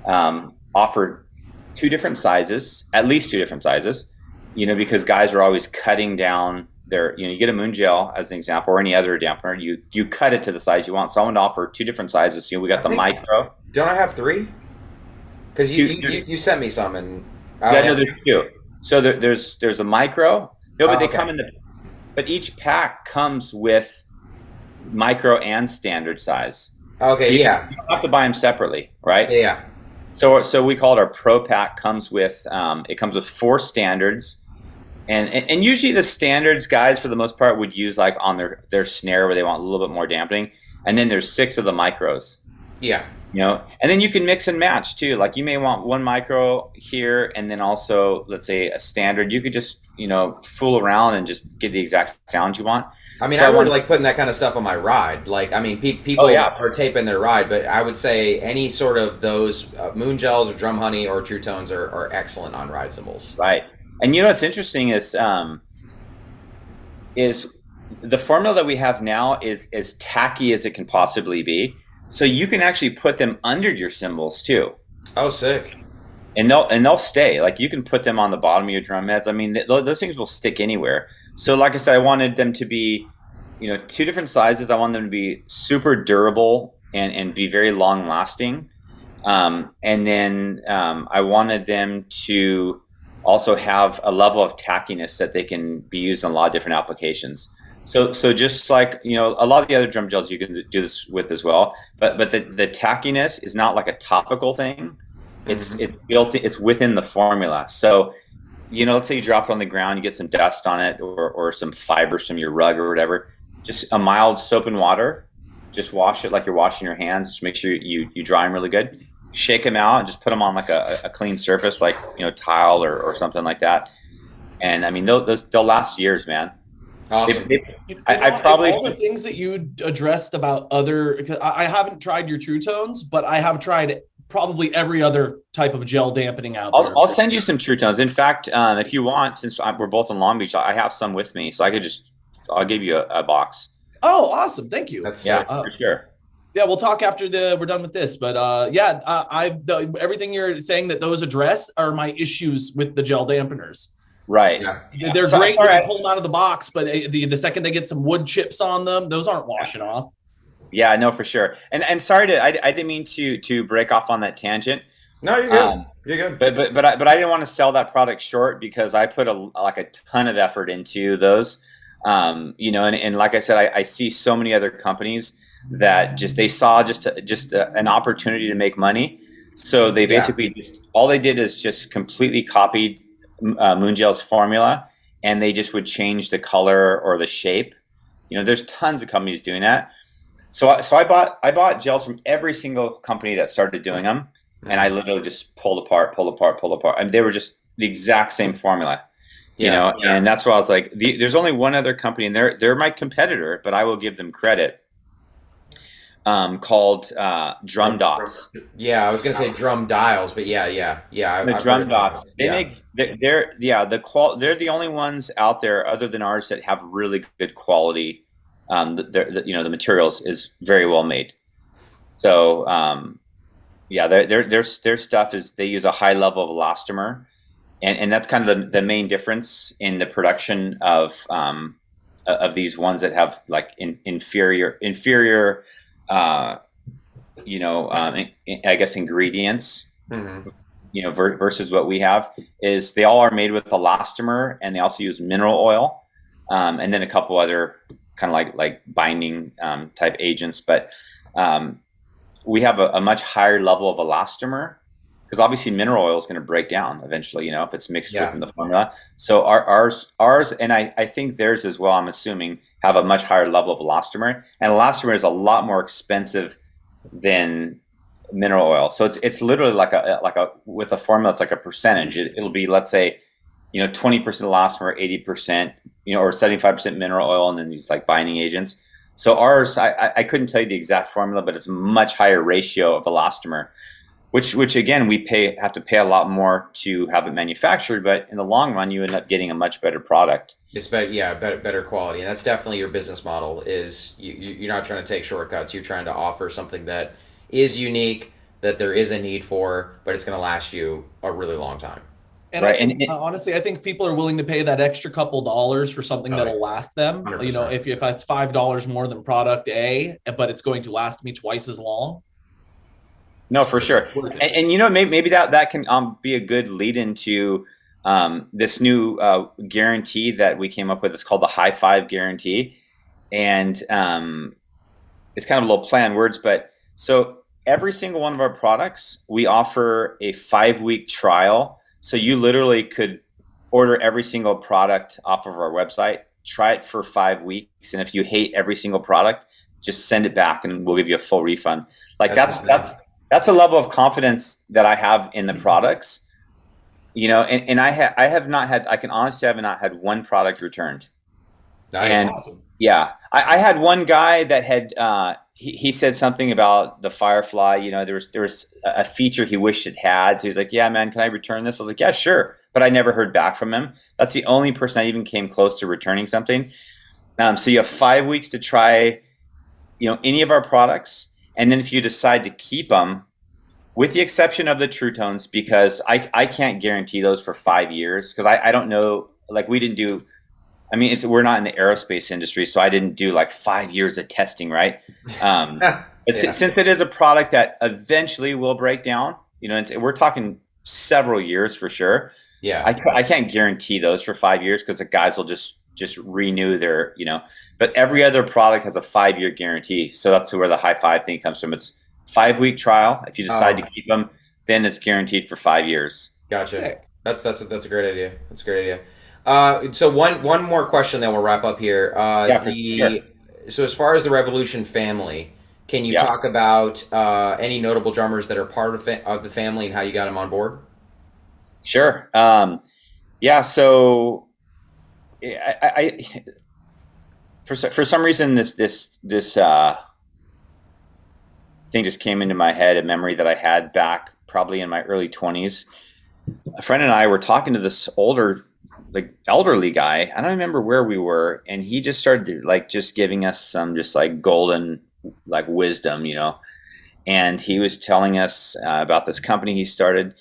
offer 2 different sizes, at least 2 different sizes, because guys are always cutting down their, you get a moon gel as an example, or any other dampener, you cut it to the size you want. So I wanted to offer 2 different sizes. We got the micro. Don't I have 3? Because you sent me some, and there's 2. So there's a micro. No, but they come in but each pack comes with micro and standard size. Okay, so you yeah. You don't have to buy them separately, right? Yeah. So we call it our Pro Pack. Comes with it comes with 4 standards, and usually the standards guys for the most part would use like on their snare where they want a little bit more dampening, and then there's 6 of the micros. Yeah. And then you can mix and match too. Like, you may want 1 micro here, and then also, let's say, a standard. You could just, fool around and just get the exact sound you want. I mean, I really like putting that kind of stuff on my ride. Like, I mean, people are taping their ride, but I would say any sort of those moon gels or drum honey or Tru Tones are excellent on ride cymbals. Right. And what's interesting is the formula that we have now is as tacky as it can possibly be. So you can actually put them under your cymbals too. Oh, sick! And they'll stay. Like, you can put them on the bottom of your drum heads. I mean, those things will stick anywhere. So, like I said, I wanted them to be, 2 different sizes. I wanted them to be super durable and be very long lasting. And then I wanted them to also have a level of tackiness that they can be used in a lot of different applications. So just like, a lot of the other drum gels you can do this with as well, but the tackiness is not like a topical thing. It's built, it's within the formula. So, let's say you drop it on the ground, you get some dust on it, or some fibers from your rug or whatever, just a mild soap and water, just wash it like you're washing your hands. Just make sure you dry them really good. Shake them out and just put them on like a clean surface, like tile or something like that. And I mean, they'll last years, man. Awesome. I probably all the things that you addressed about other, because I haven't tried your Tru Tones, but I have tried probably every other type of gel dampening out there. I'll send you some Tru Tones. In fact, if you want, since we're both in Long Beach, I have some with me, so I'll give you a box. Oh, awesome! Thank you. That's Yeah, for sure. Yeah, we'll talk after we're done with this. But everything you're saying that those address are my issues with the gel dampeners. Right. Yeah. They're great when you pull them out of the box, but the second they get some wood chips on them, those aren't washing off. Yeah, no, for sure. And sorry I didn't mean to break off on that tangent. No, you're good. You're good. But I didn't want to sell that product short because I put a ton of effort into those. And like I said, I see so many other companies that they saw an opportunity to make money. So they basically all they did is just completely copied Moongel's formula, and they just would change the color or the shape. There's tons of companies doing that. So I bought gels from every single company that started doing them, and I literally just pulled apart, and they were just the exact same formula. And that's why I was like, there's only one other company, and they're my competitor, but I will give them credit. Called Drum Dots. Yeah, I was gonna say Drum Dials, but yeah. The Drum Dots. They're the only ones out there other than ours that have really good quality. The materials is very well made. So their stuff is they use a high level of elastomer, and that's kind of the main difference in the production of these ones that have like inferior. I guess ingredients, versus what we have is they all are made with elastomer, and they also use mineral oil, and then a couple other kind of like binding type agents. But we have a much higher level of elastomer because obviously mineral oil is going to break down eventually, if it's mixed within the formula. So ours, and I think theirs as well, I'm assuming, have a much higher level of elastomer, and elastomer is a lot more expensive than mineral oil. So it's literally like a with a formula, it's like a percentage. It'll be, let's say, 20% elastomer, 80%, or 75% mineral oil, and then these like binding agents. So ours, I couldn't tell you the exact formula, but it's a much higher ratio of elastomer, which again, we have to pay a lot more to have it manufactured, but in the long run, you end up getting a much better product. It's better quality, and that's definitely your business model. Is you're not trying to take shortcuts. You're trying to offer something that is unique, that there is a need for, but it's going to last you a really long time. And right. Honestly, I think people are willing to pay that extra couple dollars for something that'll last them. 100%. If it's $5 more than product A, but it's going to last me twice as long. No, for sure. And maybe that can be a good lead into this new guarantee that we came up with. It's called the High Five Guarantee. And it's kind of a little play on words, but so every single one of our products, we offer a 5-week trial. So you literally could order every single product off of our website, try it for 5 weeks. And if you hate every single product, just send it back and we'll give you a full refund. Like that's a level of confidence that I have in the products, and I can honestly have not had one product returned. Nice. And awesome. Yeah, I had one guy that had, he said something about the Firefly, there was a feature he wished it had. So he's like, yeah, man, can I return this? I was like, yeah, sure. But I never heard back from him. That's the only person that even came close to returning something. So you have 5 weeks to try, any of our products. And then if you decide to keep them, with the exception of the Tru Tones, because I can't guarantee those for 5 years, because I don't know, like we didn't do, we're not in the aerospace industry, so I didn't do like 5 years of testing, right? Since it is a product that eventually will break down, we're talking several years for sure. Yeah, I can't guarantee those for 5 years because the guys will just renew their, but every other product has a 5-year guarantee. So that's where the High Five thing comes from. It's 5-week trial. If you decide to keep them, then it's guaranteed for 5 years. Gotcha. Sick. That's a great idea. That's a great idea. So one more question, then we'll wrap up here. Sure. So as far as the Revolution family, Can you Yeah, talk about any notable drummers that are part of the family and how you got them on board? sure. Yeah, so I for some reason this thing just came into my head, a memory that I had back probably in my early 20s. A friend and I were talking to this older, like elderly guy. I don't remember where we were, and he just started like just giving us some just like golden like wisdom, you know. And he was telling us about this company he started,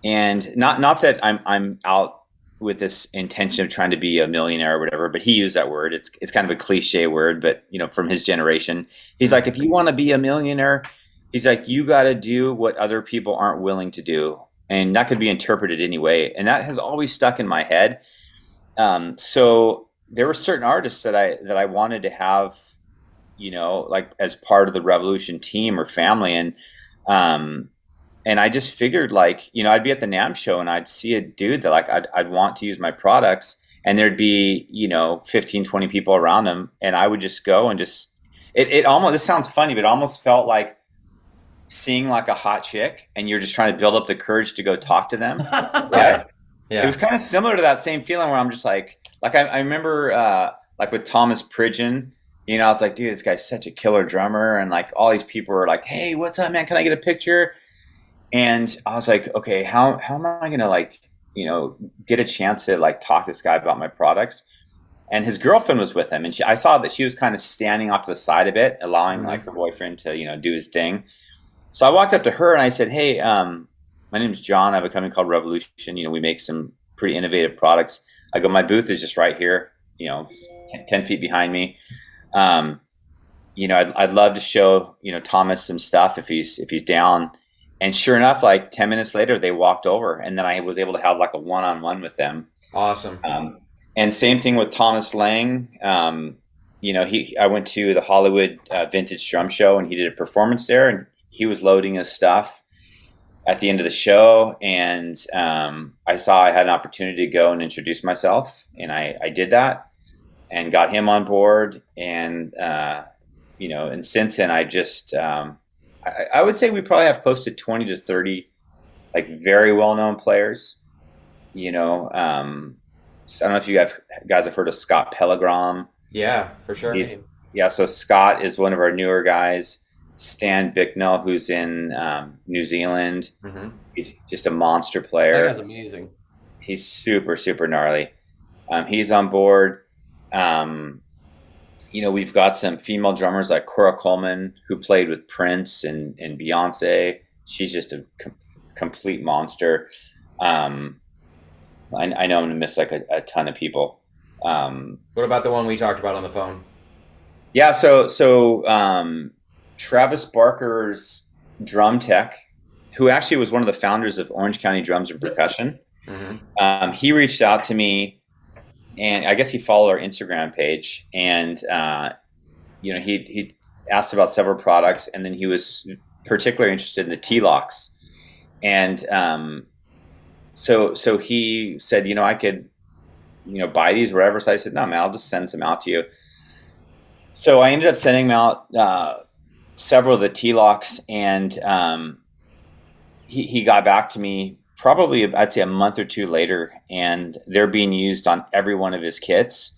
and not that I'm out with this intention of trying to be a millionaire or whatever, but he used that word. It's kind of a cliche word, but you know, from his generation, he's like, if you want to be a millionaire, he's like, you got to do what other people aren't willing to do, and that could be interpreted anyway. And that has always stuck in my head. So there were certain artists that I wanted to have, you know, like as part of the Revolution team or family, um, and I just figured like, you know, I'd be at the NAMM show and I'd see a dude that like I'd want to use my products, and there'd be, you know, 15, 20 people around him, and I would just go and just it almost, this sounds funny, but it almost felt like seeing like a hot chick and you're just trying to build up the courage to go talk to them. Yeah, Right. It yeah, was kind of similar to that same feeling where I'm just like I remember like with Thomas Pridgeon, you know, I was like, dude, this guy's such a killer drummer, and like all these people were like, hey, what's up, man? Can I get a picture? And I was like, okay, how am I gonna like, you know, get a chance to like talk to this guy about my products? And his girlfriend was with him, and I saw that she was kind of standing off to the side a bit, allowing like hmm her boyfriend to, you know, do his thing. So I walked up to her and I said, hey, my name is John. I have a company called Revolution. You know, we make some pretty innovative products. I go, my booth is just right here, you know, 10 feet behind me. Um, you know, I'd love to show, you know, Thomas some stuff if he's down. And sure enough, like 10 minutes later, they walked over, and then I was able to have like a one-on-one with them. awesome. Um, and same thing with Thomas Lang. You know, I went to the Hollywood Vintage Drum Show, and he did a performance there, and he was loading his stuff at the end of the show, and I saw I had an opportunity to go and introduce myself, and I did that and got him on board, and you know, and since then I just I would say we probably have close to 20 to 30 like very well known players. You know, so I don't know if you guys have heard of Scott Pellegrom. Yeah, for sure. He's Yeah, so Scott is one of our newer guys. Stan Bicknell, who's in New Zealand, hmm he's just a monster That guy's player. amazing. He's super gnarly. He's on board. Um, you know, we've got some female drummers like Cora Coleman, who played with Prince and Beyonce. She's just a complete monster. Um, I know I'm gonna miss like a ton of people. Um, What about the one we talked about on the phone? yeah, so Travis Barker's drum tech, who actually was one of the founders of Orange County Drums and Yep. Percussion, hmm he reached out to me, and I guess he followed our Instagram page, and you know, he asked about several products, and then he was particularly interested in the T-locks, and so he said, you know, I could, you know, buy these wherever. So I said, no, man, I'll just send some out to you. So I ended up sending them out several of the T-locks, and he got back to me probably I'd say a month or two later, and they're being used on every one of his kits.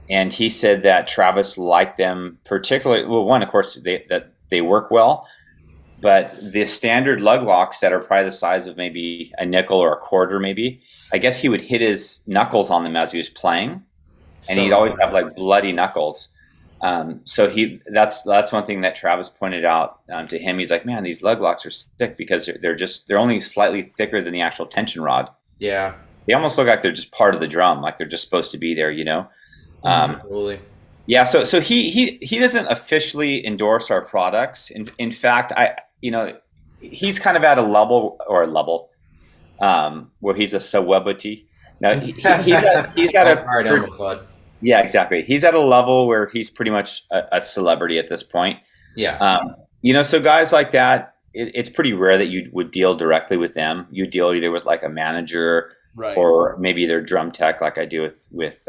And he said that Travis liked them particularly. Well, one, of course, that they work well, but the standard lug locks that are probably the size of maybe a nickel or a quarter, maybe, I guess he would hit his knuckles on them as he was playing, and So he'd always have like bloody knuckles. So that's one thing that Travis pointed out to him. He's like, man, these lug locks are sick because they're only slightly thicker than the actual tension rod. yeah, They almost look like they're just part of the drum, like they're just supposed to be there, you know. Mhm. absolutely. Yeah, so he doesn't officially endorse our products. In fact, I you know, he's kind of at a level where he's a celebrity. Now he's at All right, Elmer Fudd. yeah, exactly. He's at a level where he's pretty much a celebrity at this point. Yeah, You know, so guys like that, it's pretty rare that you would deal directly with them. You deal either with like a manager Right. or maybe their drum tech, like I do with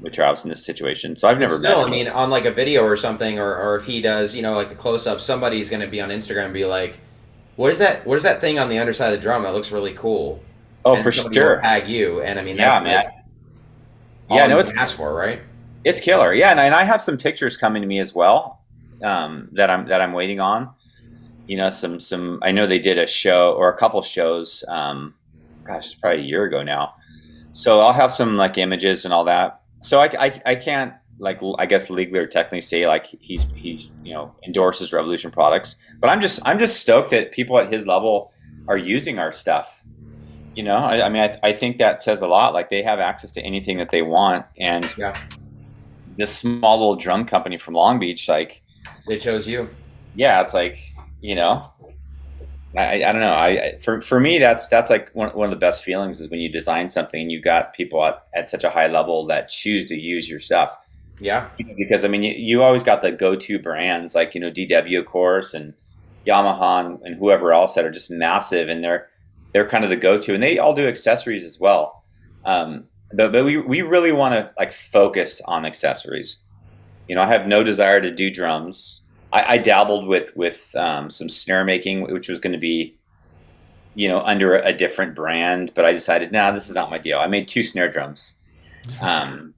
with Travis in this situation. So I've But never met still, I him. mean, on like a video or something, or if he does, like a close up, somebody's going to be on Instagram and be like, "What is that? What is that thing on the underside of the drum? That looks really cool." Oh, And for somebody will sure. tag you, and I mean, Yeah, that's man. like Yeah, all no, you can ask for, right? it's killer. Yeah, and I have some pictures coming to me as well, that I'm waiting on. Some I know they did a show or a couple shows. Gosh, it's probably a year ago now. So I'll have some like images and all that. So I can't like I guess legally or technically say like he's endorses Revolution products, but I'm just stoked that people at his level are using our stuff. I mean I think that says a lot. Like they have access to anything that they want, and Yeah, this small little drum company from Long Beach, like they chose you. yeah, it's like you know I don't know. For me, that's like one of the best feelings is when you design something and you got people at such a high level that choose to use your stuff. Yeah, Because I mean, you always got the go-to brands like DW, of course, and Yamaha and whoever else that are just massive, and they're kind of the go-to, and they all do accessories as well. But we really want to like focus on accessories. I have no desire to do drums. I dabbled with some snare making, which was going to be under a different brand, but I decided, nah, this is not my deal. I made 2 snare drums, and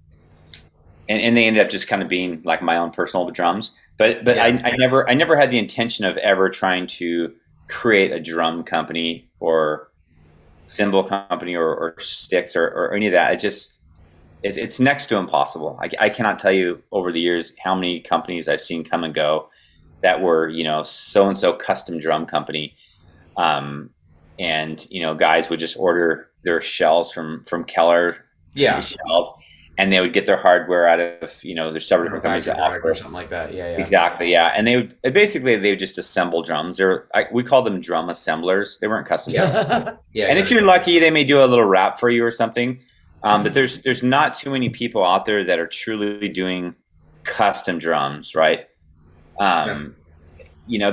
they ended up just kind of being like my own personal drums. But yeah, I never had the intention of ever trying to create a drum company or cymbal company or sticks or any of that. It's next to impossible. I cannot tell you over the years how many companies I've seen come and go that were so and so custom drum company, and guys would just order their shells from Keller yeah. shells, and they would get their hardware out of there's several different companies that Or offer. something like that. Yeah, yeah, Exactly, yeah, and they would just assemble drums. We call them drum assemblers. They weren't custom drums. yeah. And if Exactly. you're lucky, they may do a little wrap for you or something. But there's not too many people out there that are truly doing custom drums, right? Yeah. Um,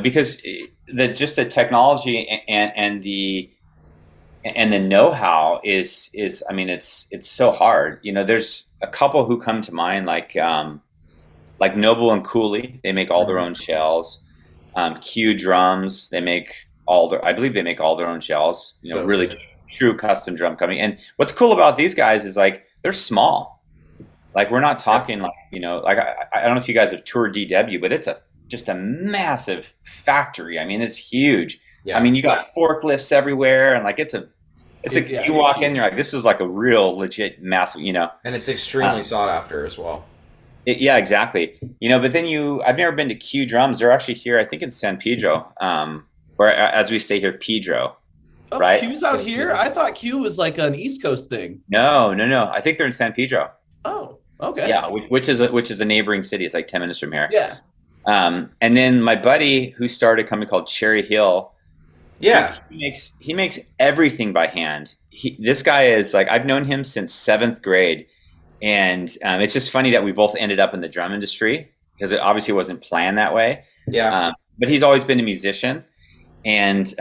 because the technology and the know-how is I mean it's so hard. There's a couple who come to mind like Noble and Cooley. They make all their own shells. Q Drums, I believe they make all their own shells. So Really sick. true custom drum company. And what's cool about these guys is like they're small. Like we're not talking like like I don't know if you guys have toured DW, but it's just a massive factory. I mean, it's huge. I Yeah, mean, you got forklifts everywhere, and like you walk in, you're like, this is like a real legit massive. and it's extremely Uh, sought after as well. Yeah, exactly. But then I've never been to Q Drums. They're actually here, I think in San Pedro, or as we say here, Pedro, Oh, right? Q's out here. I thought Q was like an East Coast thing. No, no, no. I think they're in San Pedro. Oh, okay. Yeah, which is a neighboring city. It's like 10 minutes from here. Yeah. And then my buddy who started a company called Cherry Hill, Yeah, he makes everything by hand. This guy is like, I've known him since 7th grade, and it's just funny that we both ended up in the drum industry because it obviously wasn't planned that way. yeah, But he's always been a musician, and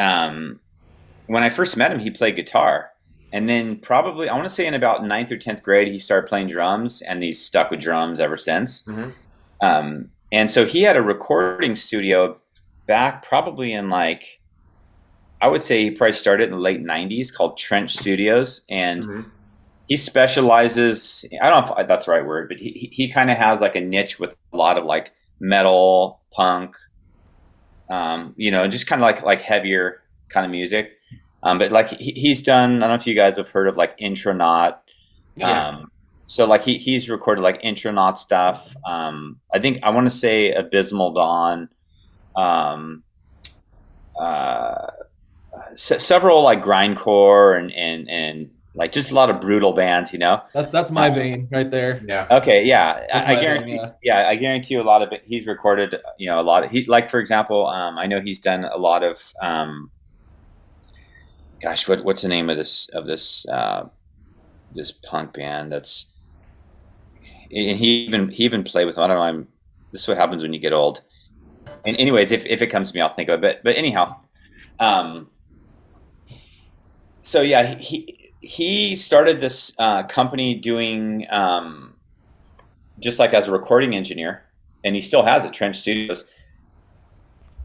when I first met him, he played guitar. And then probably, I want to say in about 9th or 10th grade, he started playing drums, and he's stuck with drums ever since. hmm And so he had a recording studio back probably in like, I would say he probably started in the late 90s called Trench Studios. And hmm he specializes, I don't know if that's the right word, but he kind of has like a niche with a lot of like metal, punk, just kind of like heavier kind of music. But like he's done, I don't know if you guys have heard of like Intronaut. yeah. So like he's recorded like Intronaut stuff. I want to say Abysmal Dawn. Um, uh, Several like grindcore and like just a lot of brutal bands. That's my vein right there. Yeah. Okay, yeah, That's I my guarantee. vein, yeah. Yeah, I guarantee you a lot of it. He's recorded, a lot of he like for example, I know he's done a lot of gosh, what's the name of this punk band that's and he even played with. I don't know. This is what happens when you get old. And anyways, if it comes to me, I'll think of it. But anyhow, um, so yeah, he started this company doing just like as a recording engineer, and he still has it, Trench Studios.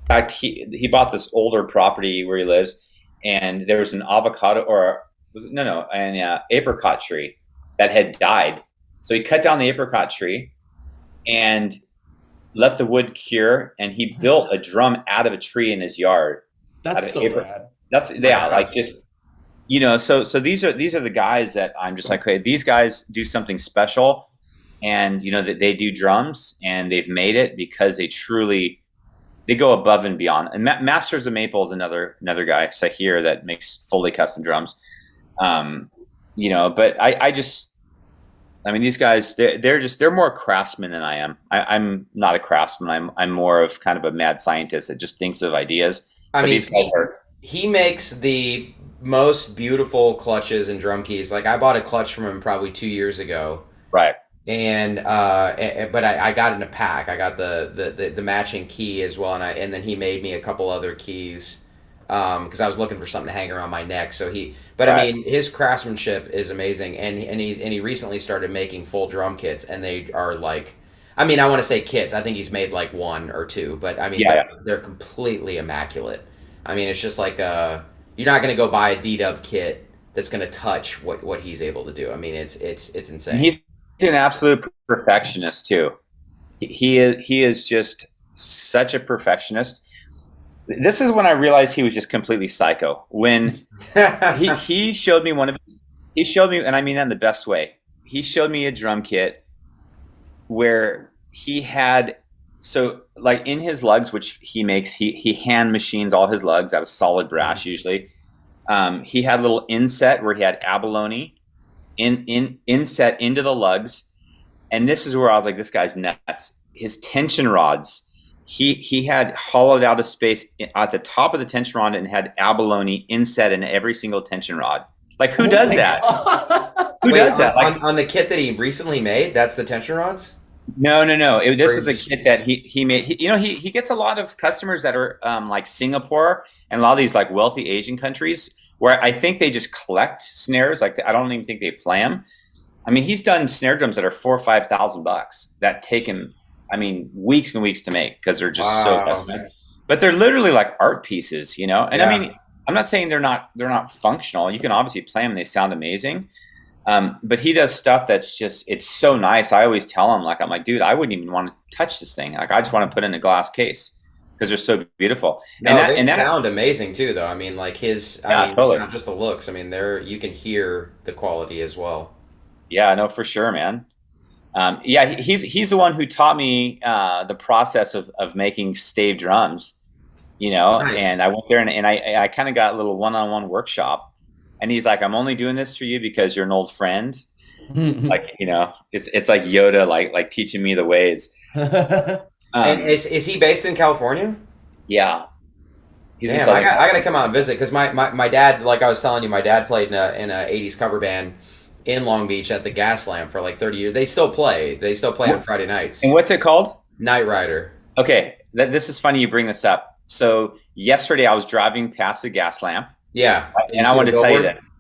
In fact, he bought this older property where he lives, and there was an avocado or was it, no an apricot tree that had died. So he cut down the apricot tree and let the wood cure, and he built a drum out of a tree in his yard. Out That's of so rad. That's My yeah, like gosh. just so these are the guys that I'm just like, hey, these guys do something special, and that they do drums and they've made it because they go above and beyond. And Masters of Maple is another guy, Sahir, that makes fully custom drums. Um, but I mean, these guys, they're more craftsmen than I am. I'm not a craftsman. I'm more of kind of a mad scientist that just thinks of ideas. I But mean, these guys are he makes the most beautiful clutches and drum keys. Like I bought a clutch from him probably 2 years ago, right. and but I got it in a pack. I got the matching key as well, and then he made me a couple other keys because I was looking for something to hang around my neck. But I Right. mean, his craftsmanship is amazing, and he recently started making full drum kits, and they are like. I mean, I want to say kits. I think he's made like one or two, but I mean, Yeah, yeah. they're completely immaculate. I mean, it's just like you're not going to go buy a D-Dub kit that's going to touch what he's able to do. I mean, it's And insane. he's an absolute perfectionist too. He is just such a perfectionist. This is when I realized he was just completely psycho. When he showed me he showed me, and I mean that in the best way. He showed me a drum kit where he had, so like in his lugs, which he makes, he hand machines all his lugs out of solid brass usually. He had a little inset where he had abalone inset into the lugs, and this is where I was like, this guy's nuts. His tension rods, he had hollowed out a space at the top of the tension rod and had abalone inset in every single tension rod. Like, who Oh does my that? god. Who Wait, does that? Like, on the kit that he recently made, that's the tension rods. no. This is a Crazy. kit that he made. He gets a lot of customers that are like Singapore and a lot of these like wealthy Asian countries where I think they just collect snares. Like, I don't even think they play them. I mean, he's done snare drums that are $4,000 or $5,000 that take him, I mean, weeks and weeks to make because they're just so Wow. customized. But they're literally like art pieces, And I Yeah. mean, I'm not saying they're not functional. You can obviously play them; they sound amazing. But he does stuff that's just, it's so nice. I always tell him, like, I'm like, dude, I wouldn't even want to touch this thing. Like, I just want to put it in a glass case because they're so beautiful. And No, that, they and that, sound amazing too, though. I mean, like I yeah, mean, it's totally. not just the looks. I mean, you can hear the quality as well. Yeah, no, for sure, man. Yeah, he's the one who taught me the process of making stave drums. And Nice. I went there and I kind of got a little one-on-one workshop. And he's like, I'm only doing this for you because you're an old friend. Like, it's like Yoda, like teaching me the ways. And Um, is he based in California? yeah, he's in Damn, Southern I gotta come out California. and visit because my dad, like I was telling you, my dad played in a '80s cover band in Long Beach at the Gas Lamp for like 30 years. They still play. They still play on Friday And nights. what's it called? Night Rider. Okay, this is funny you bring this up. So yesterday I was driving past the gas lamp, Yeah. Did you and I see the wanted to tell you billboard? this.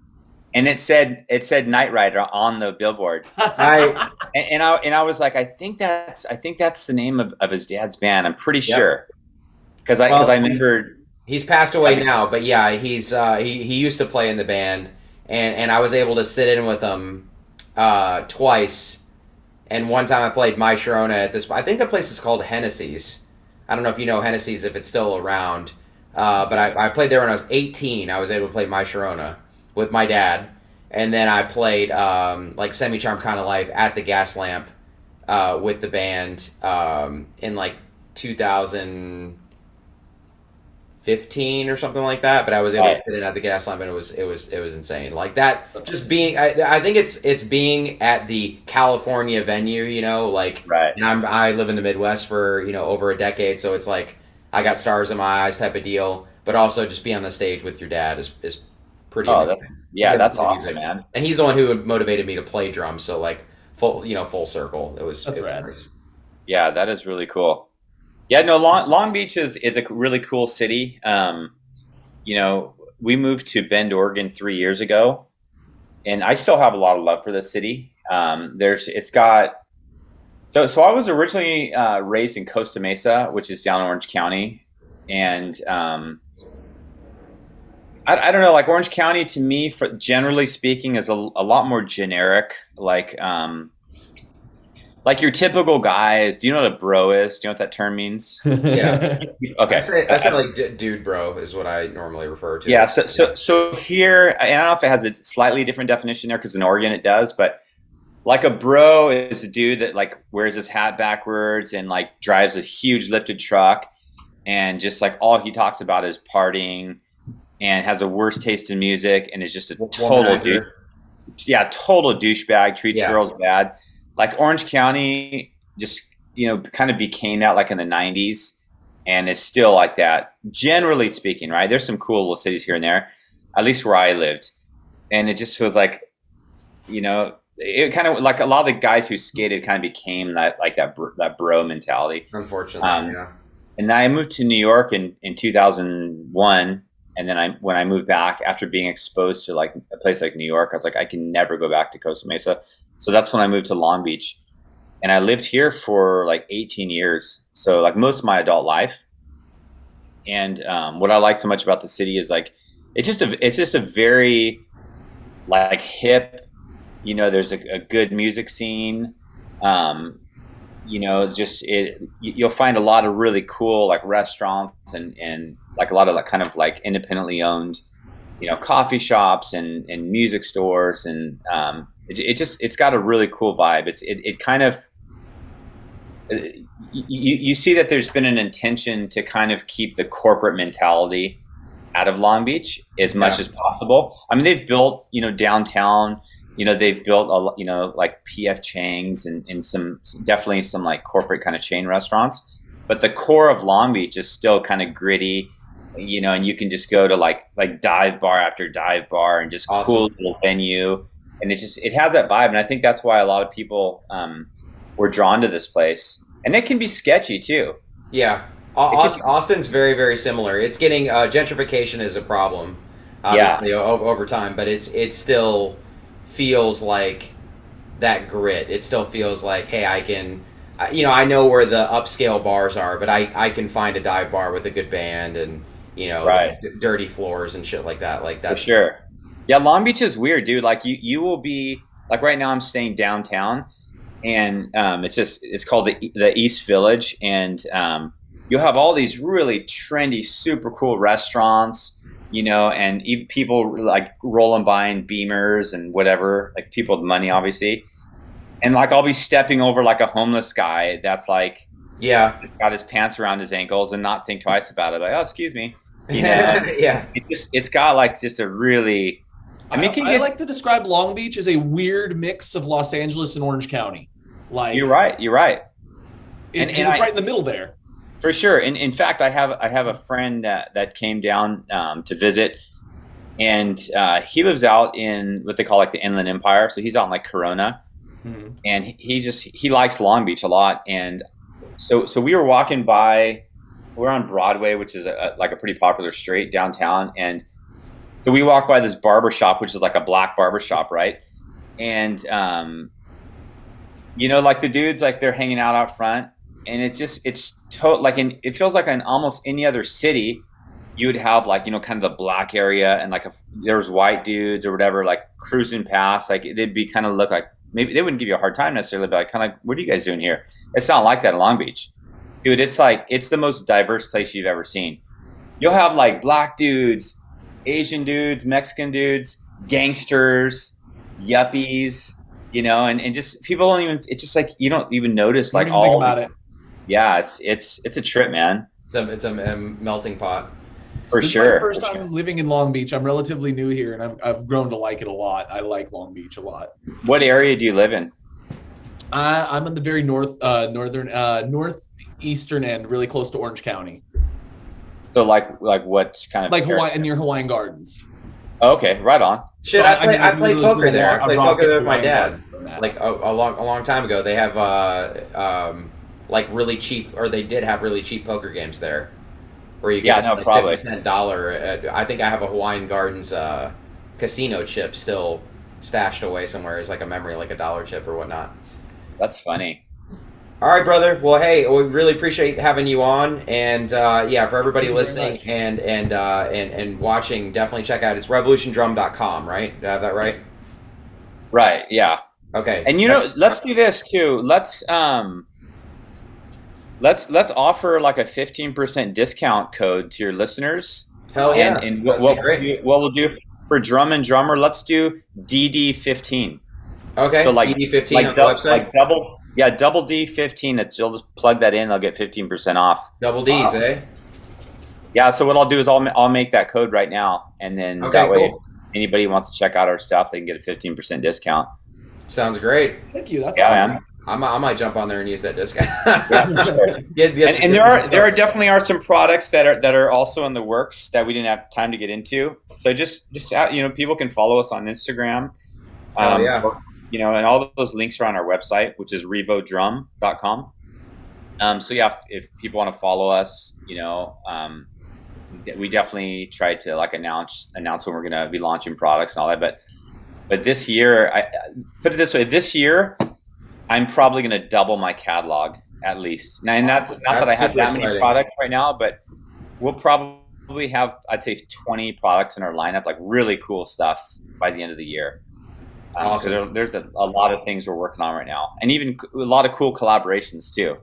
And it said Night Rider on the billboard. I And I was like, I think that's the name of his dad's band. I'm pretty Yep. sure because I Well, remember he's passed away having now, but yeah, he used to play in the band, and I was able to sit in with him twice. And one time I played My Sharona at this. I think the place is called Hennessy's. I don't know if you know Hennessy's if it's still around. But I played there when I was 18. I was able to play My Sharona with my dad, and then I played like Semi Charm Kind of Life at the Gas Lamp with the band in like 2015 or something like that. But I was able to right. sit in at the Gas Lamp, and it was insane. Like that, just being. I think it's being at the California venue. Like, Right. and I live in the Midwest for over a decade, so it's like I got stars in my eyes type of deal. But also just be on the stage with your dad is pretty Oh, amazing that's to yeah, get to that's play awesome, music. man. And he's the one who motivated me to play drums. So like full circle. It was That's it was rad. nice. Yeah, that is really cool. Yeah, no, Long Beach is a really cool city. We moved to Bend, Oregon 3 years ago, and I still have a lot of love for the city. It's got So I was originally raised in Costa Mesa, which is down Orange County, and I don't know, like Orange County to me, for generally speaking, is a lot more generic. Like your typical guys. Do you know what a bro is? Do you know what that term means? Yeah. Okay. I say like dude bro is what I normally refer to Yeah. it. So here, and I don't know if it has a slightly different definition there because in Oregon it does, but like a bro is a dude that like wears his hat backwards and like drives a huge lifted truck and just like all he talks about is partying and has a worse taste in music and is just a total dude. Yeah, total douchebag, treats girls bad. Like Orange County just, kind of became that like in the 90s and it's still like that, generally speaking, right? There's some cool little cities here and there, at least where I lived. And it just feels like, it kind of like a lot of the guys who skated kind of became that bro mentality. Unfortunately, And then I moved to New York in 2001. And then when I moved back after being exposed to like a place like New York, I was like, I can never go back to Costa Mesa. So that's when I moved to Long Beach, and I lived here for like 18 years. So like most of my adult life. And what I like so much about the city is like, it's just a very like hip, there's a good music scene. You'll find a lot of really cool like restaurants and like a lot of like kind of like independently owned, coffee shops and music stores. And it's got a really cool vibe. It kind of, you see that there's been an intention to kind of keep the corporate mentality out of Long Beach as much as possible. I mean, they've built, downtown, they've built like PF Chang's and some definitely some like corporate kind of chain restaurants, but the core of Long Beach is still kind of gritty, and you can just go to like dive bar after dive bar and just cool little venue. And it has that vibe. And I think that's why a lot of people were drawn to this place, and it can be sketchy too. Yeah. Austin's very, very similar. It's getting gentrification is a problem, obviously, over time, but it still feels like that grit. It still feels like, hey, I can, I know where the upscale bars are, but I can find a dive bar with a good band and dirty floors and shit like that. Like that's for sure. Yeah, Long Beach is weird, dude. Like you will be like right now. I'm staying downtown, and it's called the East Village, and you'll have all these really trendy, super cool restaurants, and even people like rolling by in Beamers and whatever, like people with money, obviously. And like I'll be stepping over like a homeless guy that's like, got his pants around his ankles and not think twice about it. Like, oh, excuse me, It's got like just a really. I like to describe Long Beach as a weird mix of Los Angeles and Orange County. Like you're right. It's right in the middle there. For sure. And in fact, I have a friend that came down to visit, and he lives out in what they call like the Inland Empire. So he's out in like Corona, and he likes Long Beach a lot. And so we were walking by, we're on Broadway, which is like a pretty popular street downtown, and so we walk by this barber shop, which is like a black barber shop, right? And like the dudes, like they're hanging out front. And it feels like in almost any other city, you would have like, kind of the black area and like there's white dudes or whatever, like cruising past, like they'd be kind of look like, maybe they wouldn't give you a hard time necessarily, but like kind of like, what are you guys doing here? It's not like that in Long Beach, dude. It's like, it's the most diverse place you've ever seen. You'll have like black dudes, Asian dudes, Mexican dudes, gangsters, yuppies, and just people don't even, it's just like, you don't even notice like all about it. Yeah, it's a trip, man. It's a melting pot. For This sure. is my first time living in Long Beach. I'm relatively new here, and I've grown to like it a lot. I like Long Beach a lot. What area do you live in? I'm in the very northeastern end, really close to Orange County. So like what kind of like Hawaii, near Hawaiian Gardens. Oh, okay, right on. Shit, I played poker there. I played poker there with my dad. Like a long time ago. They have like really cheap, or they did have really cheap poker games there, where you get like probably $50 I think I have a Hawaiian Gardens casino chip still stashed away somewhere as like a memory, like a dollar chip or whatnot. That's funny. All right, brother. Well, hey, we really appreciate having you on, and yeah, for everybody Thank you very listening much. and watching, definitely check out it's revolutiondrum.com, right? Do I have that right? Right. Yeah. Okay. And let's do this too. Let's offer like a 15% discount code to your listeners. Hell yeah, And that'd be great. what we'll do for Drum and Drummer, let's do DD15. So Okay, like DD15 on the website. double D15. You'll just plug that in. I'll get 15% off. Double D's, Awesome. eh? Yeah. So what I'll do is I'll make that code right now, and then Okay, that way, if cool. anybody wants to check out our stuff, they can get a 15% discount. Sounds great. Thank you. That's Yeah, awesome. man. I might jump on there and use that discount. And there are definitely are some products that are also in the works that we didn't have time to get into. So just people can follow us on Instagram. Yeah. And all those links are on our website, which is revodrum.com. So yeah, if people want to follow us, we definitely try to like announce when we're going to be launching products and all that. But this year, I put it this way: this year, I'm probably going to double my catalog at least. And that's not that I have that many products right now, but we'll probably have, I'd say, 20 products in our lineup, like really cool stuff by the end of the year. Awesome. There's a lot of things we're working on right now, and even a lot of cool collaborations too.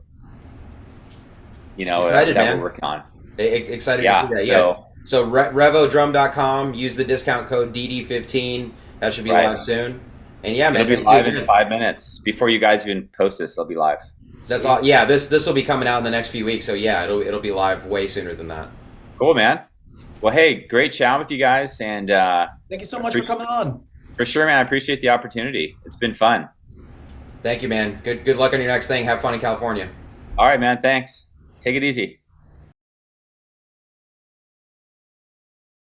Excited, that man. we're working on. Excited Yeah. to see that. So revodrum.com. Use the discount code DD15. That should be live soon. And yeah, man, it'll be live in 5 minutes before you guys even post this. It'll be live. That's all. Yeah, this will be coming out in the next few weeks. So yeah, it'll be live way sooner than that. Cool, man. Well, hey, great chatting with you guys, and thank you so much for coming on. For sure, man. I appreciate the opportunity. It's been fun. Thank you, man. Good luck on your next thing. Have fun in California. All right, man. Thanks. Take it easy.